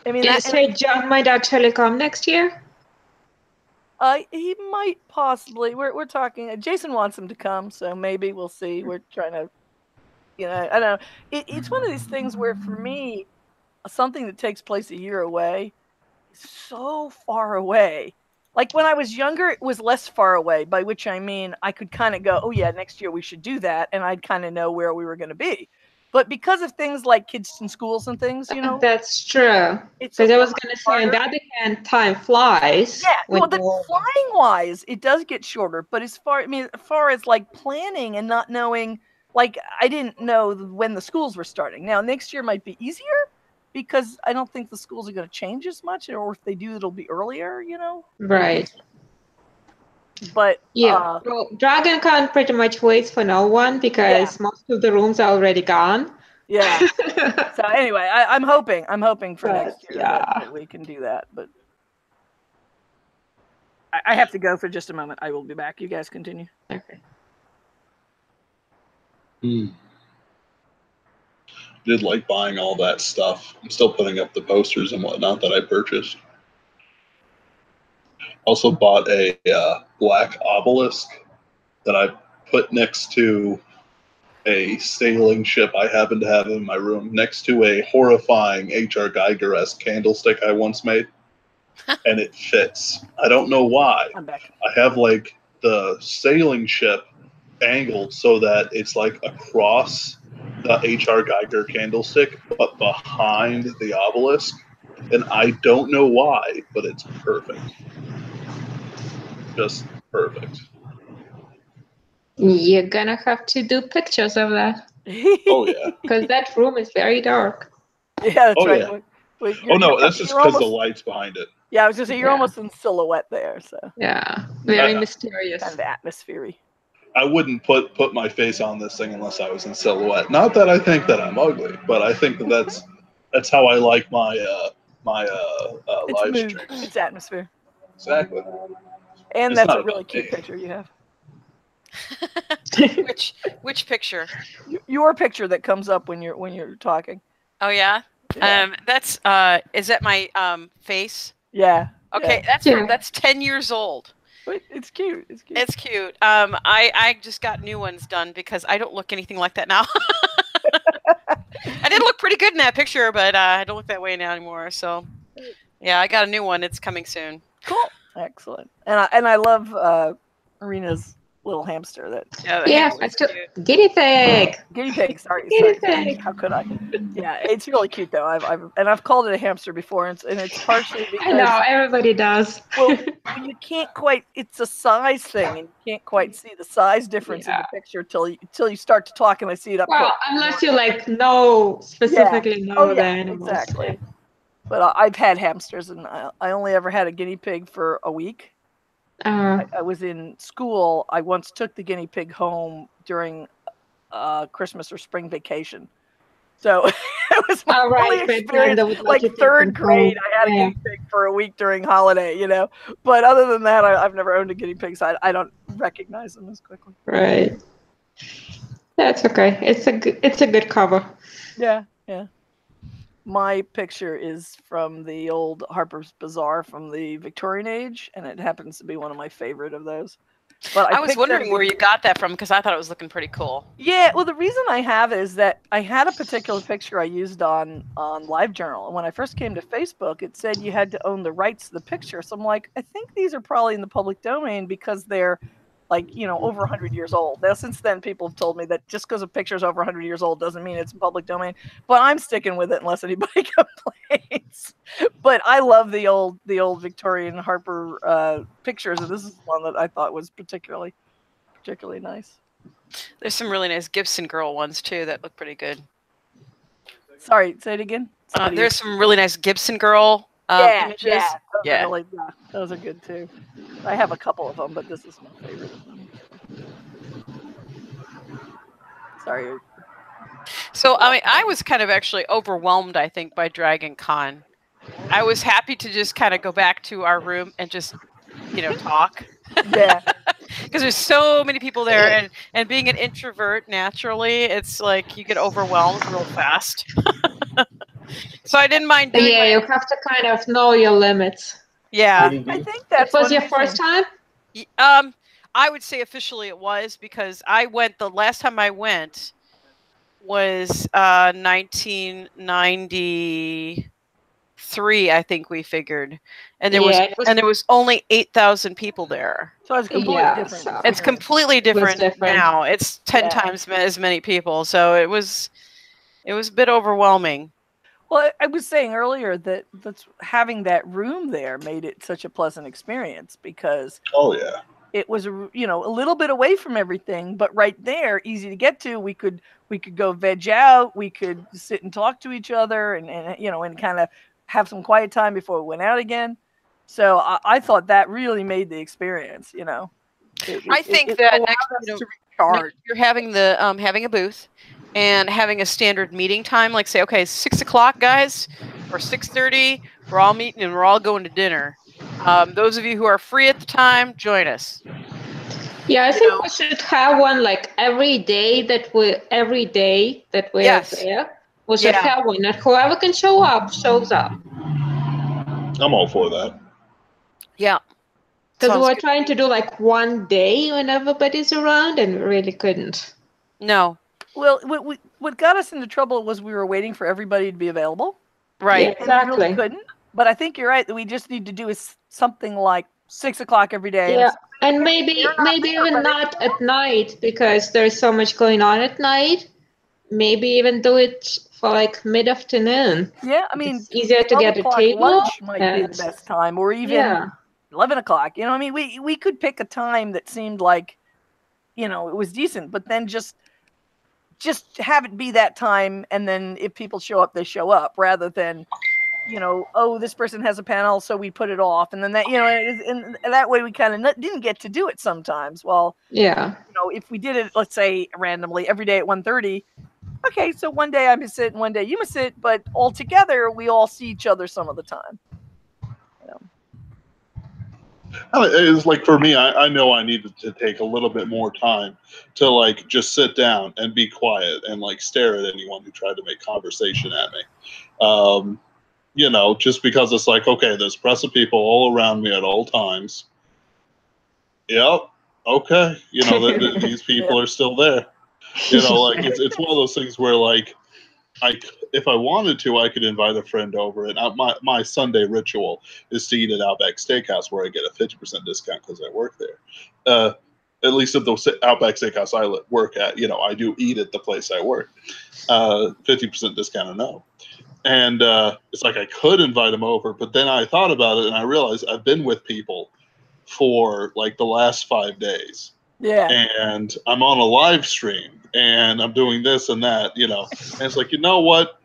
I mean, did you say John might actually come next year? He might possibly. We're talking. Jason wants him to come, so maybe we'll see. We're trying to, you know, I don't know. It's one of these things where, for me, something that takes place a year away is so far away. Like when I was younger, it was less far away, by which I mean I could kind of go, oh yeah, next year we should do that, and I'd kind of know where we were going to be. But because of things like kids in schools and things, you know. That's true. Because I was going to say, on the other hand, time flies. Yeah, well, flying wise, it does get shorter. But as far as like planning and not knowing, like I didn't know when the schools were starting. Now next year might be easier because I don't think the schools are going to change as much, or if they do, it'll be earlier. You know. Right. But yeah, well, DragonCon pretty much waits for no one because most of the rooms are already gone. Yeah. So anyway, I'm hoping for next year that we can do that. But I have to go for just a moment. I will be back. You guys continue. Okay. Did like buying all that stuff. I'm still putting up the posters and whatnot that I purchased. Also bought a black obelisk that I put next to a sailing ship I happen to have in my room, next to a horrifying H.R. Geiger-esque candlestick I once made. And it fits. I don't know why. I'm back. I have like the sailing ship angled so that it's like across the H.R. Geiger candlestick, but behind the obelisk. And I don't know why, but it's perfect. Just perfect. You're gonna have to do pictures of that. Oh, yeah. Because that room is very dark. Yeah, that's right. Yeah. Wait, Oh, no, that's just because the light's behind it. Yeah, I was going to say, you're almost in silhouette there, so. Yeah, very mysterious. Kind of atmosphere-y. I wouldn't put my face on this thing unless I was in silhouette. Not that I think that I'm ugly, but I think that's how I like my live streams. It's atmosphere. Exactly. And It's that's not a really about cute me. picture you have. Which picture? Your picture that comes up when you're talking. Oh yeah. Yeah. That's is that my face? Yeah. Okay, yeah. that's 10 years old. It's cute. It's cute. It's cute. I just got new ones done because I don't look anything like that now. I did look pretty good in that picture, but I don't look that way now anymore. So, yeah, I got a new one. It's coming soon. Cool. Excellent. And I love Arena's little hamster. Guinea pig. Guinea pig. Sorry. Guinea pig. How could I? Yeah, it's really cute though. I've called it a hamster before, and it's partially because I know everybody does. Well, you can't quite. It's a size thing, and you can't quite see the size difference in the picture till you start to talk, and I see it up close. Unless you specifically know the animals. Exactly. But I've had hamsters, and I only ever had a guinea pig for a week. I was in school. I once took the guinea pig home during Christmas or spring vacation. So it was my only experience. Like third grade, I had a guinea pig for a week during holiday, But other than that, I've never owned a guinea pig, so I don't recognize them as quickly. Right. That's okay. It's a good cover. Yeah. My picture is from the old Harper's Bazaar from the Victorian age, and it happens to be one of my favorite of those. But I was wondering where you got that from because I thought it was looking pretty cool. Yeah, well, the reason I have it is that I had a particular picture I used on LiveJournal, and when I first came to Facebook, it said you had to own the rights to the picture. So I'm like, I think these are probably in the public domain because they're over 100 years old. Now, since then, people have told me that just because a picture is over 100 years old doesn't mean it's in public domain. But I'm sticking with it unless anybody complains. But I love the old Victorian Harper pictures, and this is one that I thought was particularly nice. There's some really nice Gibson Girl ones too that look pretty good. Sorry, say it again. There's some really nice Gibson Girl images. Yeah, those are good too. I have a couple of them, but this is my favorite of them. Sorry. So, I was kind of actually overwhelmed, I think, by DragonCon. I was happy to just kind of go back to our room and just, talk. Yeah. Because there's so many people there, and being an introvert, naturally, it's like you get overwhelmed real fast. So I didn't mind doing you have to kind of know your limits. Yeah. I think that was your first time? I would say officially it was because the last time I went was 1993, I think we figured. And there was only 8,000 people there. So it's completely different. It's completely different now. It's 10 times as many people. So it was a bit overwhelming. Well, I was saying earlier that having that room there made it such a pleasant experience because it was a little bit away from everything, but right there, easy to get to. We could go veg out, we could sit and talk to each other, and kind of have some quiet time before we went out again. So I thought that really made the experience. I think that next you're having having a booth. And having a standard meeting time, like say, okay, 6 o'clock, guys, or 6:30, we're all meeting and we're all going to dinner. Those of you who are free at the time, join us. Yeah, I think we should have one every day that we're there. We should have one, and whoever can show up shows up. I'm all for that. Yeah. Because we're trying to do one day when everybody's around, and we really couldn't. No. Well, what got us into trouble was we were waiting for everybody to be available. Right. Yeah, exactly. We really couldn't. But I think you're right that we just need to do something like 6 o'clock every day. Yeah, and maybe even not at night because there's so much going on at night. Maybe even do it for like mid-afternoon. Yeah, I mean, It's easier to 12 get a o'clock table. lunch might be the and- best time, or even Yeah. 11 o'clock. You know, I mean, we could pick a time that seemed like, you know, it was decent, but then just have it be that time, and then if people show up, they show up, rather than, you know, oh, this person has a panel, so we put it off, and then that, you know, and that way we kind of didn't get to do it sometimes. Well, Yeah. you know, if we did it, let's say randomly every day at 1:30, okay, so one day I miss it and one day you miss it, but all together we all see each other some of the time. You know? It's like for me, I know I needed to take a little bit more time to like just sit down and be quiet and like stare at anyone who tried to make conversation at me. You know, just because it's like, okay, there's press of people all around me at all times. Yep. Okay. You know, these people are still there. You know, like it's one of those things where like, if I wanted to, I could invite a friend over. And my Sunday ritual is to eat at Outback Steakhouse, where I get a 50% discount because I work there. At least at the Outback Steakhouse I work at, you know, I do eat at the place I work. 50% discount or no. And it's like I could invite them over, but then I thought about it and I realized I've been with people for like the last 5 days. Yeah. And I'm on a live stream and I'm doing this and that, you know. And it's like, you know what?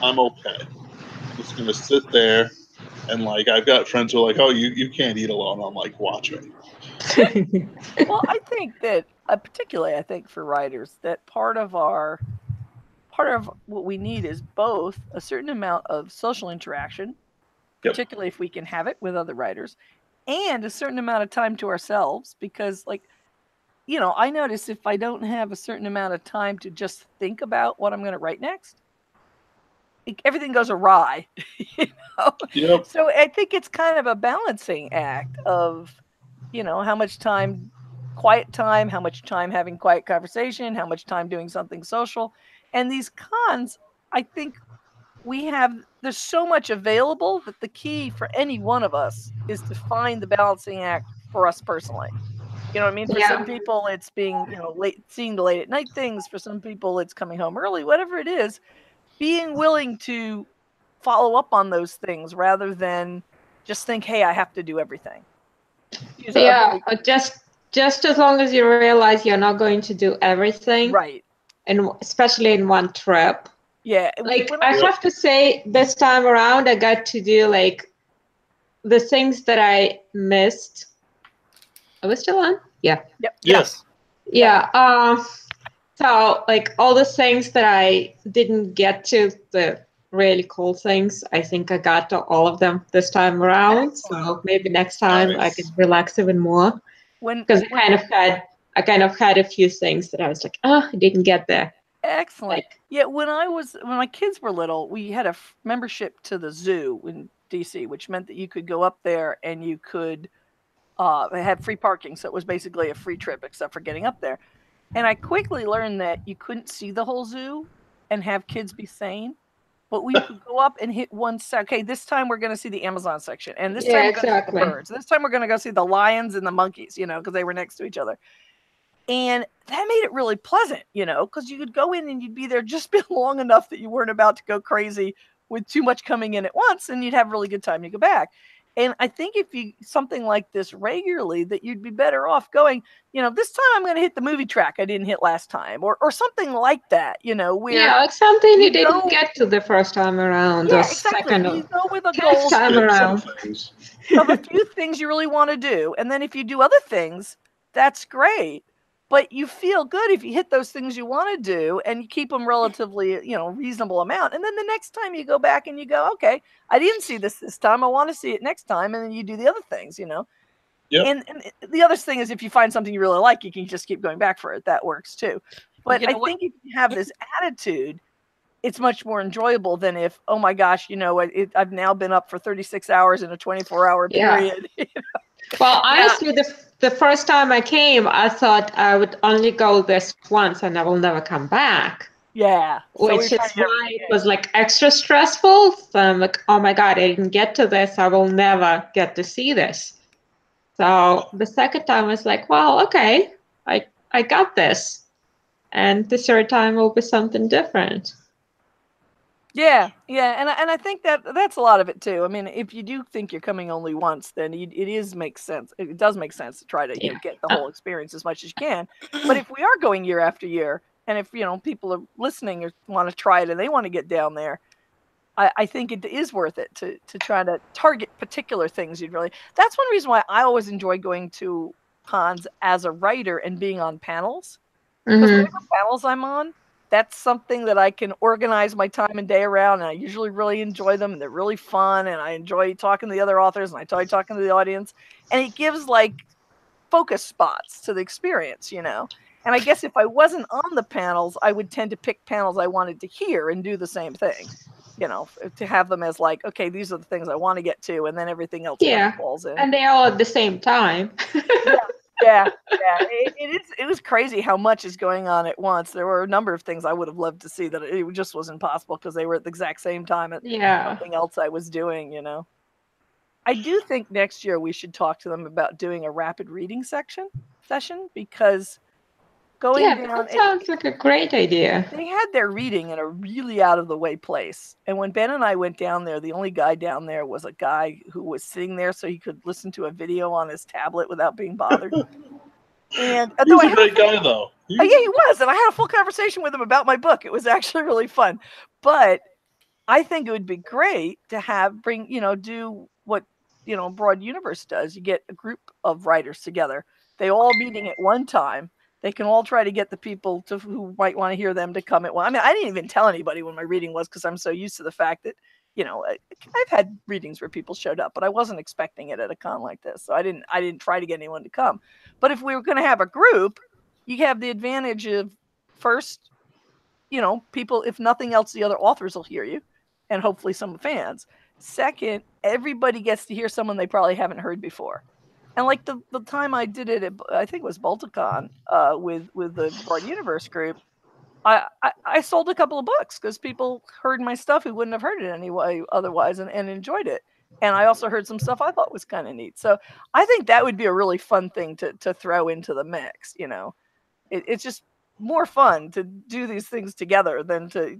I'm okay. I'm just going to sit there. And like, I've got friends who are like, oh, you can't eat alone. I'm like, watch me. Well, I think that, particularly, I think for writers, that part of what we need is both a certain amount of social interaction, particularly if we can have it with other writers, and a certain amount of time to ourselves. Because, like, you know, I notice if I don't have a certain amount of time to just think about what I'm going to write next, everything goes awry. You know? Yep. So I think it's kind of a balancing act of, you know, how much time, quiet time, how much time having quiet conversation, how much time doing something social. And these cons, I think there's so much available that the key for any one of us is to find the balancing act for us personally. You know what I mean? For some people, it's being, you know, seeing the late at night things. For some people, it's coming home early, whatever it is, being willing to follow up on those things rather than just think, hey, I have to do everything. Yeah, just as long as you realize you're not going to do everything. Right. And especially in one trip. Yeah. Like, I have to say, this time around, I got to do, like, the things that I missed. Are we still on? Yeah. Yep. Yes. Yeah. So, like, all the things that I didn't get to, the really cool things, I think I got to all of them this time around. So maybe next time I can relax even more. Because I kind of had a few things that I was like, oh, I didn't get there. Excellent. Like, yeah, when my kids were little, we had a membership to the zoo in DC, which meant that you could go up there and you could have free parking. So it was basically a free trip, except for getting up there. And I quickly learned that you couldn't see the whole zoo and have kids be sane, but we could go up and hit one Okay, this time we're going to see the Amazon section, and this time we're going to see the birds. This time we're going to go see the lions and the monkeys, you know, because they were next to each other. And that made it really pleasant, you know, because you could go in and you'd be there just long enough that you weren't about to go crazy with too much coming in at once, and you'd have a really good time. You go back. And I think if you something like this regularly, that you'd be better off going, you know, this time I'm going to hit the movie track I didn't hit last time, or something like that, you know, where like something you didn't get to the first time around, yeah, or exactly. second, you go with a goal time around of a few things you really want to do, and then if you do other things, that's great. But you feel good if you hit those things you want to do and you keep them relatively, you know, reasonable amount. And then the next time you go back and you go, okay, I didn't see this time. I want to see it next time. And then you do the other things, you know. Yep. And the other thing is, if you find something you really like, you can just keep going back for it. That works too. But I think if you have this attitude, it's much more enjoyable than if, oh my gosh, you know, I've now been up for 36 hours in a 24-hour period. You know? Well, honestly, the first time I came, I thought I would only go this once and I will never come back. Yeah. Which is why it was like extra stressful. So I'm like, oh my God, I didn't get to this. I will never get to see this. So the second time I was like, well, okay, I got this. And the third time will be something different. Yeah, and I think that's a lot of it too. I mean, if you do think you're coming only once, then makes sense. It does make sense to try to get the whole experience as much as you can. But if we are going year after year, and if people are listening or want to try it and they want to get down there, I think it is worth it to try to target particular things you'd really. That's one reason why I always enjoy going to cons as a writer and being on panels, because whatever panels I'm on, that's something that I can organize my time and day around, and I usually really enjoy them, and they're really fun, and I enjoy talking to the other authors, and I enjoy talking to the audience, and it gives like focus spots to the experience, And I guess if I wasn't on the panels, I would tend to pick panels I wanted to hear and do the same thing, to have them as like, okay, these are the things I want to get to, and then everything else kind of falls in. And they're all at the same time. Yeah. It was crazy how much is going on at once. There were a number of things I would have loved to see that it just was impossible because they were at the exact same time at something else I was doing, I do think next year we should talk to them about doing a rapid reading session because going down. That sounds like a great idea. They had their reading in a really out of the way place. And when Ben and I went down there, the only guy down there was a guy who was sitting there so he could listen to a video on his tablet without being bothered. And he's a great guy, though. Yeah, he was. And I had a full conversation with him about my book. It was actually really fun. But I think it would be great to do what, Broad Universe does. You get a group of writers together. They all meeting at one time. They can all try to get the people who might want to hear them to come at one. I mean, I didn't even tell anybody when my reading was because I'm so used to the fact that, I've had readings where people showed up, but I wasn't expecting it at a con like this. So I didn't try to get anyone to come. But if we were going to have a group, you have the advantage of first, people, if nothing else, the other authors will hear you and hopefully some fans. Second, everybody gets to hear someone they probably haven't heard before. And like the time I did it, I think it was Balticon with the Broad Universe group, I sold a couple of books because people heard my stuff who wouldn't have heard it anyway otherwise and enjoyed it. And I also heard some stuff I thought was kind of neat. So I think that would be a really fun thing to throw into the mix. It's just more fun to do these things together than to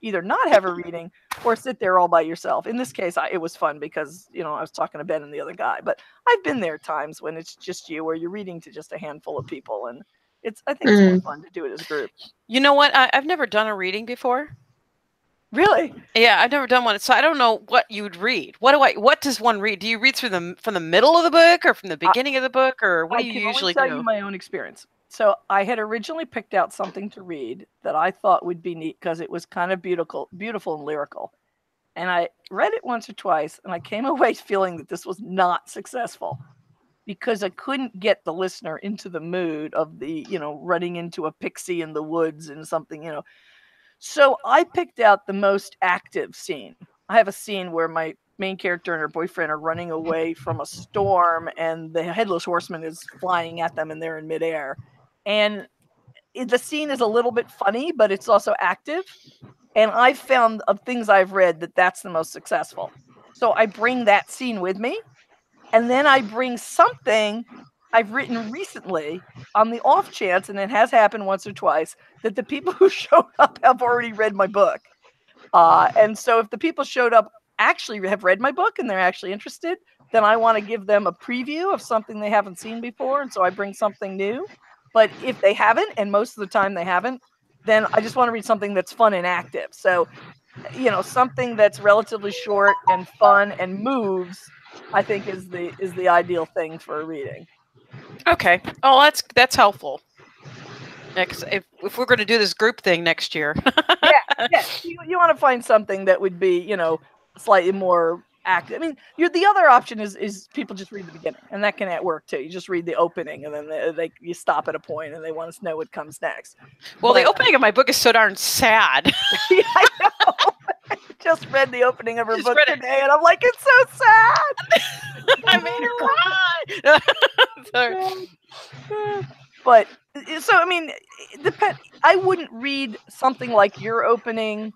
either not have a reading or sit there all by yourself. In this case, it was fun because, I was talking to Ben and the other guy, but I've been there times when it's just you or you're reading to just a handful of people. And I think it's more fun to do it as a group. You know what? I've never done a reading before. Really? Yeah, I've never done one. So I don't know what you would read. What does one read? Do you read from the middle of the book or from the beginning of the book, or what do you usually do? I can only tell you my own experience. So I had originally picked out something to read that I thought would be neat because it was kind of beautiful and lyrical. And I read it once or twice, and I came away feeling that this was not successful because I couldn't get the listener into the mood of the, running into a pixie in the woods and something, So I picked out the most active scene. I have a scene where my main character and her boyfriend are running away from a storm, and the headless horseman is flying at them, and they're in midair. And the scene is a little bit funny, but it's also active. And I've found of things I've read that's the most successful. So I bring that scene with me. And then I bring something I've written recently on the off chance, and it has happened once or twice, that the people who showed up have already read my book. And so if the people showed up actually have read my book and they're actually interested, then I want to give them a preview of something they haven't seen before. And so I bring something new. But if they haven't, and most of the time they haven't, then I just want to read something that's fun and active. So, something that's relatively short and fun and moves, I think is the ideal thing for a reading. Okay. Oh, that's helpful. Next, if we're going to do this group thing next year. yeah. You want to find something that would be, slightly more active. I mean, the other option is people just read the beginning, and that can work too. You just read the opening, and then you stop at a point, and they want to know what comes next. Well, the opening of my book is so darn sad. Yeah, I know. I just read the opening of her book today, and I'm like, it's so sad. I made her cry. But so I mean, I wouldn't read something like your opening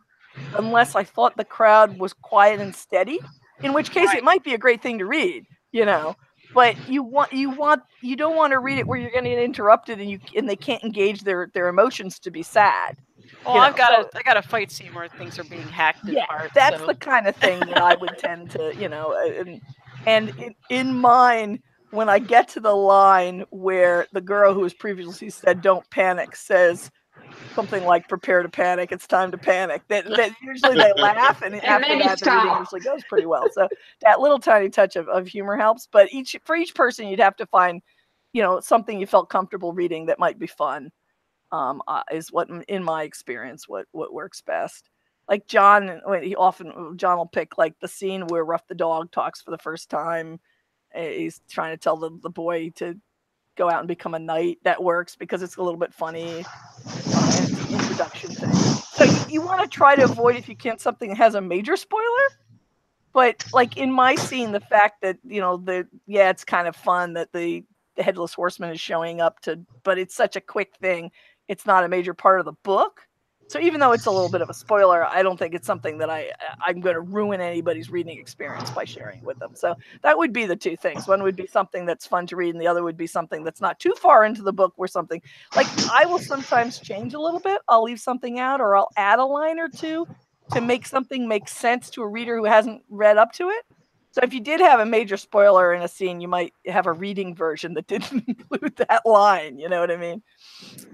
unless I thought the crowd was quiet and steady. In which case, It might be a great thing to read, but you don't want to read it where you're going to get interrupted and they can't engage their emotions to be sad. Well, I got a fight scene where things are being hacked apart. That's so. the kind of thing that I would tend to, and in mine, when I get to the line where the girl who was previously said "Don't panic" says something like "Prepare to panic. It's time to panic." That usually they laugh, and after that, the reading usually goes pretty well. So that little tiny touch of humor helps. But for each person, you'd have to find, something you felt comfortable reading that might be fun. Is what, in my experience, what works best. Like John will pick like the scene where Ruff the dog talks for the first time. He's trying to tell the boy to go out and become a knight. That works because it's a little bit funny. And it's an introduction thing. So you want to try to avoid, if you can, something that has a major spoiler. But like in my scene, the fact that it's kind of fun that the Headless Horseman is showing up but it's such a quick thing. It's not a major part of the book. So even though it's a little bit of a spoiler, I don't think it's something that I'm going to ruin anybody's reading experience by sharing with them. So that would be the two things. One would be something that's fun to read, and the other would be something that's not too far into the book where something, like, I will sometimes change a little bit. I'll leave something out, or I'll add a line or two to make something make sense to a reader who hasn't read up to it. So if you did have a major spoiler in a scene, you might have a reading version that didn't include that line. You know what I mean?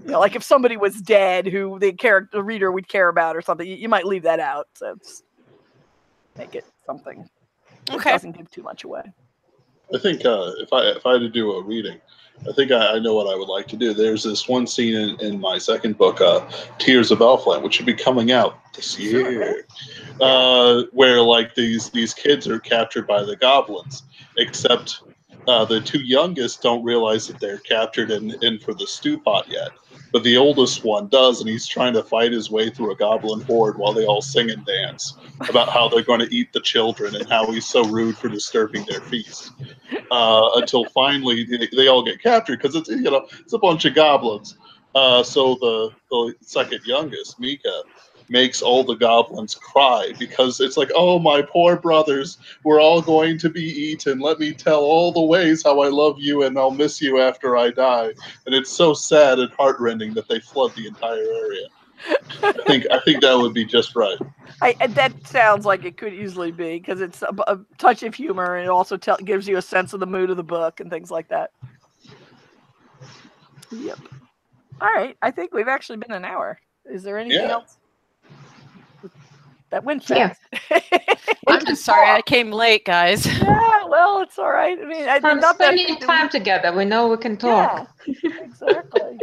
Like if somebody was dead who the reader would care about or something, you might leave that out. So make it something that doesn't give too much away. I think if I had to do a reading, I think I know what I would like to do. There's this one scene in my second book, Tears of Elfland, which should be coming out this year, where like these kids are captured by the goblins, except the two youngest don't realize that they're captured and in for the stew pot yet. But the oldest one does, and he's trying to fight his way through a goblin horde while they all sing and dance about how they're going to eat the children and how he's so rude for disturbing their feast. Until finally they all get captured because it's a bunch of goblins. So the second youngest, Mika, makes all the goblins cry because it's like, oh, my poor brothers, we're all going to be eaten. Let me tell all the ways how I love you and I'll miss you after I die. And it's so sad and heartrending that they flood the entire area. I think that would be just right. That sounds like it could easily be, because it's a touch of humor, and it also gives you a sense of the mood of the book and things like that. Yep. All right. I think we've actually been an hour. Is there anything else? That went fast. Yeah. I'm just sorry I came late, guys. Yeah, well, it's all right. I mean, I'm spending time together. We know we can talk. Yeah, exactly.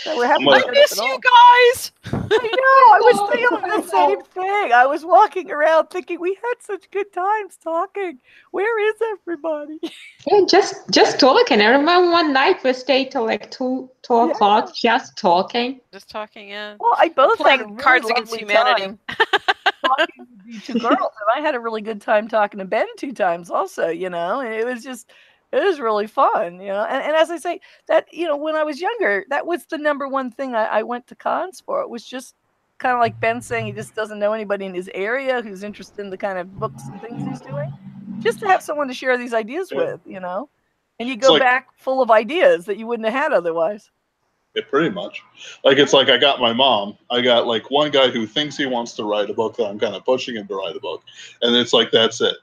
So we're happy I miss you guys. I know. I was feeling the same thing. I was walking around thinking we had such good times talking. Where is everybody? Yeah, just talking. I remember one night we stayed till like 2 o'clock, just talking. Just talking, yeah. Well, I both playing had a really Cards Against Humanity. Talking to the two girls, and I had a really good time talking to Ben 2 times also, and it was really fun, and as I say that, when I was younger, that was the number one thing I went to cons for. It was just kind of like Ben saying, he just doesn't know anybody in his area who's interested in the kind of books and things he's doing, just to have someone to share these ideas with, and you go back full of ideas that you wouldn't have had otherwise. Yeah, pretty much. Like, it's like I got my mom. I got like one guy who thinks he wants to write a book that I'm kind of pushing him to write a book. And it's like, that's it.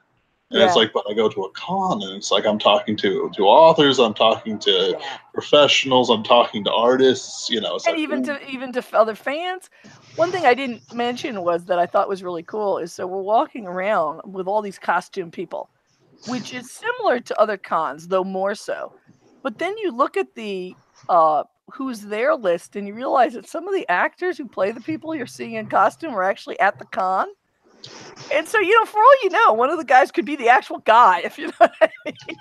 And it's like, but I go to a con and it's like I'm talking to authors, I'm talking to professionals, I'm talking to artists, It's and like, even to other fans. One thing I didn't mention was that I thought was really cool is, so we're walking around with all these costume people, which is similar to other cons, though more so. But then you look at the who's there list, and you realize that some of the actors who play the people you're seeing in costume are actually at the con. And so, for all you know, one of the guys could be the actual guy, if you know what I mean.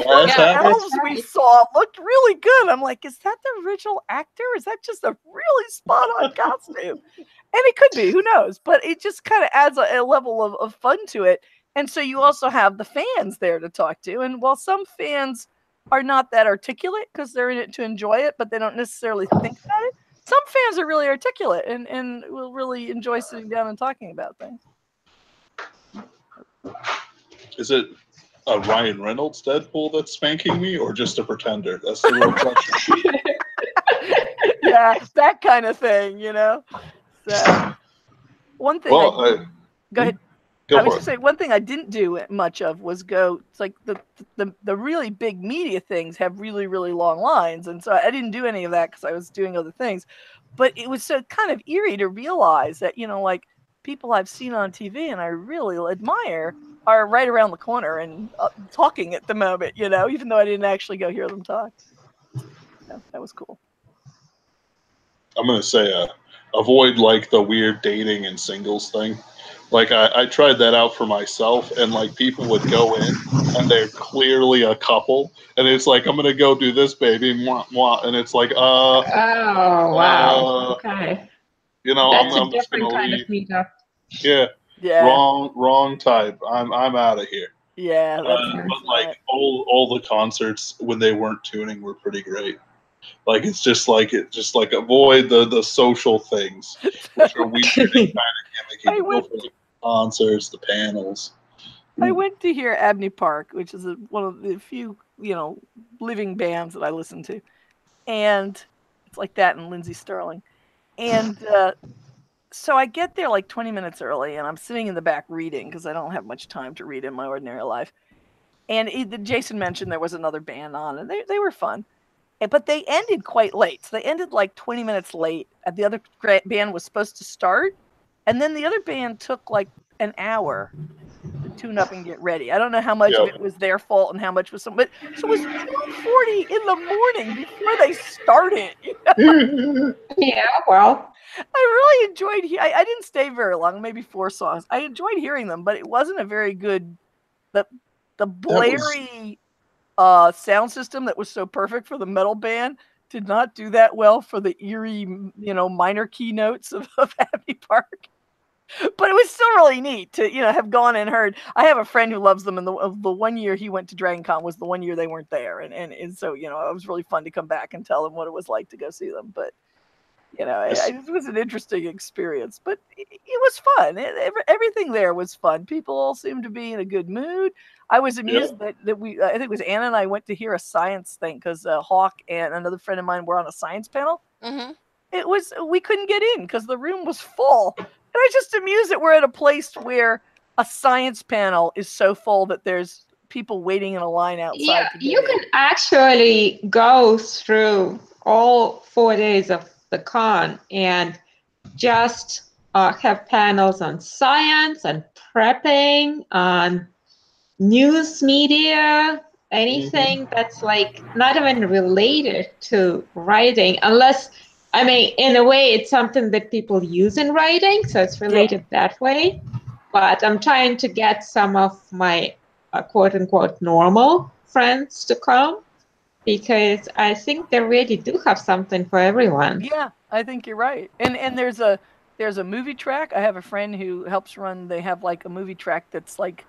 One of the elves we saw looked really good. I'm like, is that the original actor? Is that just a really spot-on costume? And it could be, who knows? But it just kind of adds a level of fun to it. And so you also have the fans there to talk to. And while some fans are not that articulate because they're in it to enjoy it, but they don't necessarily think about it, some fans are really articulate and will really enjoy sitting down and talking about things. Is it a Ryan Reynolds Deadpool that's spanking me, or just a pretender? That's the real question. Yeah, that kind of thing, you know. So one thing. Well, Go ahead. Go I was for just it. saying one thing I didn't do much of was go. It's like the really big media things have really really long lines, and so I didn't do any of that because I was doing other things. But it was so kind of eerie to realize that, you know, like people I've seen on TV and I really admire are right around the corner and talking at the moment, you know, even though I didn't actually go hear them talk. So that was cool. I'm gonna say avoid like the weird dating and singles thing. Like I tried that out for myself, and like people would go in and they're clearly a couple, and it's like, I'm gonna go do this, baby, mwah, mwah, and it's like Oh, wow. Okay. you know, That's a I'm just gonna different kind of leave. meetup. Yeah, Yeah. wrong type. I'm out of here. Yeah, But like all the concerts when they weren't tuning were pretty great. Like it's just like avoid the social things, which are weird and kind of gimmicky. Go for the concerts, the panels. I went to hear Abney Park, which is one of the few, you know, living bands that I listen to, and it's like that and Lindsey Sterling, and so I get there like 20 minutes early, and I'm sitting in the back reading because I don't have much time to read in my ordinary life. And Jason mentioned there was another band on, and they were fun. But they ended quite late. So they ended like 20 minutes late. The other band was supposed to start, and then the other band took like an hour to tune up and get ready. I don't know how much of it was their fault and how much was but so it was 12:40 in the morning before they started. Yeah, well, I really enjoyed. I didn't stay very long, maybe 4 songs. I enjoyed hearing them, but it wasn't a very good. The blary sound system that was so perfect for the metal band did not do that well for the eerie, you know, minor key notes of Happy Park. But it was still really neat to, you know, have gone and heard. I have a friend who loves them, and the 1 year he went to DragonCon was the 1 year they weren't there, and so, you know, it was really fun to come back and tell them what it was like to go see them. But you know, it was an interesting experience, but it was fun. Everything there was fun. People all seemed to be in a good mood. I was amused that I think it was Anna and I went to hear a science thing because Hawk and another friend of mine were on a science panel. Mm-hmm. We couldn't get in because the room was full. And I just amused that we're at a place where a science panel is so full that there's people waiting in a line outside. Yeah, you can actually go through all 4 days of the con and just have panels on science and prepping, on news media, anything that's like not even related to writing, unless, I mean, in a way it's something that people use in writing, so it's related that way. But I'm trying to get some of my quote unquote normal friends to come, because I think they really do have something for everyone. Yeah, I think you're right. And there's a movie track. I have a friend who helps run. They have like a movie track that's like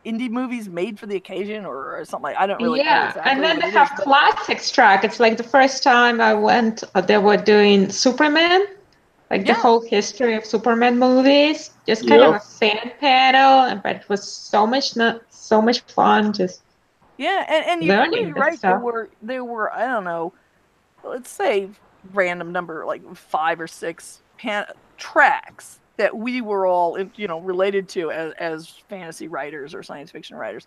indie movies made for the occasion or something like. I don't really know exactly. And then they have classics track. It's like the first time I went, they were doing Superman, like the whole history of Superman movies. Just kind of a fan panel, but it was so much fun. Just and you're learning right. stuff. There were I don't know, let's say random number like 5 or 6 tracks that we were all, you know, related to as fantasy writers or science fiction writers.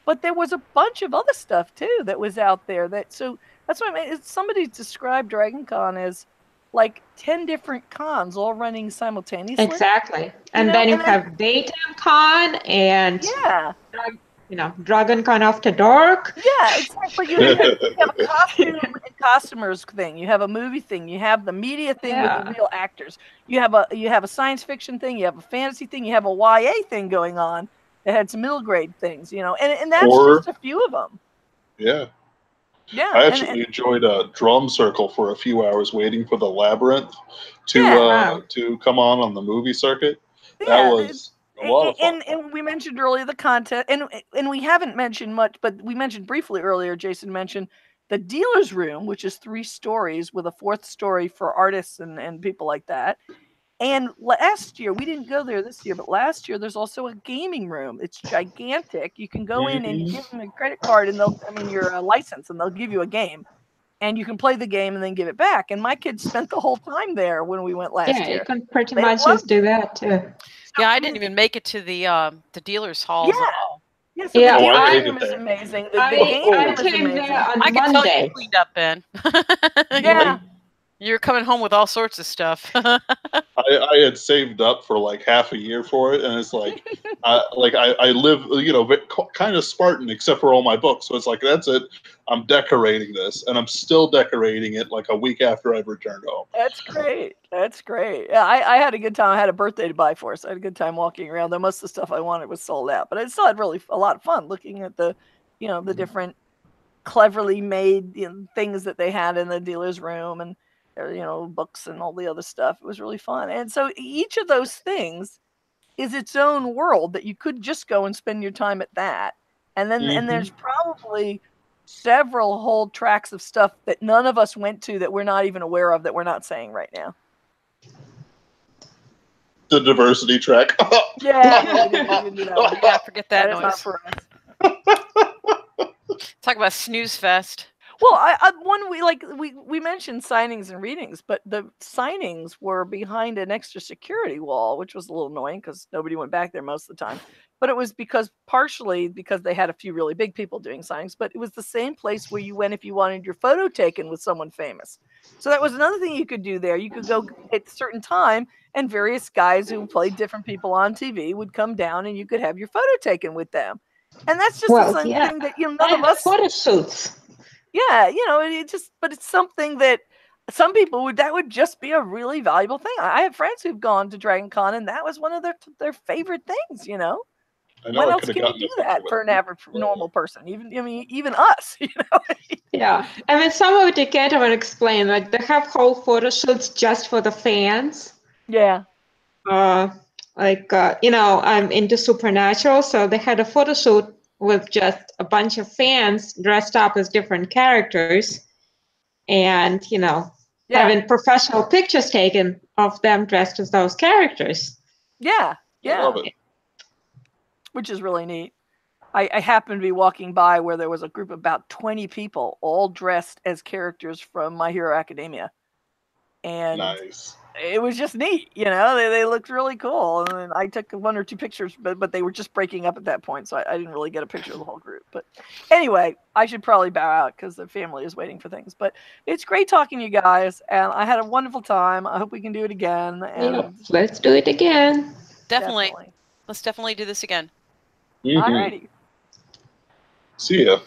But there was a bunch of other stuff too that was out there. So that's what I mean. Somebody described DragonCon as like 10 different cons all running simultaneously. Exactly. And then you have Daytime Con and you know, DragonCon After Dark. Yeah, exactly. You have a costume and costumers thing. You have a movie thing. You have the media thing with the real actors. You have a science fiction thing. You have a fantasy thing. You have a YA thing going on that had some middle grade things. You know, and that's just a few of them. Yeah. Yeah. I actually enjoyed a drum circle for a few hours waiting for the Labyrinth to come on the movie circuit. That was a lot of fun. And we mentioned earlier the content, and we haven't mentioned much, but we mentioned briefly earlier. Jason mentioned the dealer's room, which is 3 stories with a 4th story for artists and people like that. And last year, we didn't go there this year, but last year there's also a gaming room. It's gigantic. You can go in and give them a credit card and your license, and they'll give you a game. And you can play the game and then give it back. And my kids spent the whole time there when we went last year. Yeah, you can pretty much just do that too. Yeah, I didn't even make it to the dealer's halls at all. Yeah, so Yeah, the I gaming room is there. amazing. The game room is came amazing. there on I can tell Monday. you cleaned up, Ben. Yeah. You're coming home with all sorts of stuff. I had saved up for like half a year for it, and it's like, I live, kind of Spartan except for all my books. So it's like, that's it. I'm decorating this, and I'm still decorating it like a week after I've returned home. That's great. That's great. Yeah, I had a good time. I had a birthday to buy for, so I had a good time walking around. Though most of the stuff I wanted was sold out, but I still had really a lot of fun looking at the different cleverly made things that they had in the dealer's room, and books and all the other stuff. It was really fun. And so each of those things is its own world that you could just go and spend your time at that. And then and there's probably several whole tracks of stuff that none of us went to that we're not even aware of, that we're not saying right now. The diversity track. Yeah, we didn't do that one. Yeah, forget that Is not noise. for us. Talk about snooze fest. Well, we mentioned signings and readings, but the signings were behind an extra security wall, which was a little annoying because nobody went back there most of the time. But it was partially because they had a few really big people doing signings, but it was the same place where you went if you wanted your photo taken with someone famous. So that was another thing you could do there. You could go at a certain time, and various guys who played different people on TV would come down, and you could have your photo taken with them. And that's just the same thing that none of us. Photo shoots. Yeah, but it's something that some people that would just be a really valuable thing. I have friends who've gone to DragonCon, and that was one of their favorite things. What else can you do that for an average normal person? Even us. Yeah, I mean, some of it they can't even explain. Like they have whole photo shoots just for the fans. Yeah. I'm into Supernatural, so they had a photo shoot with just a bunch of fans dressed up as different characters, and having professional pictures taken of them dressed as those characters. Yeah. I love it. Which is really neat. I happened to be walking by where there was a group of about 20 people all dressed as characters from My Hero Academia. And nice. It was just neat, they looked really cool. And I took one or two pictures, but they were just breaking up at that point, so I didn't really get a picture of the whole group. But anyway, I should probably bow out because the family is waiting for things. But it's great talking to you guys, and I had a wonderful time. I hope we can do it again. And let's do it again. Definitely. Let's definitely do this again. Alrighty. See ya.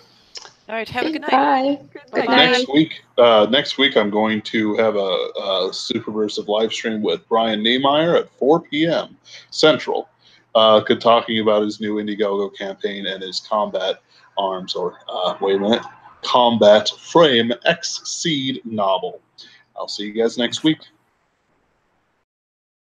All right, have a good night. Bye. Good night. Next week, I'm going to have a Superversive live stream with Brian Niemeyer at 4 p.m. Central, talking about his new Indiegogo campaign and his combat arms, combat frame X-Seed novel. I'll see you guys next week.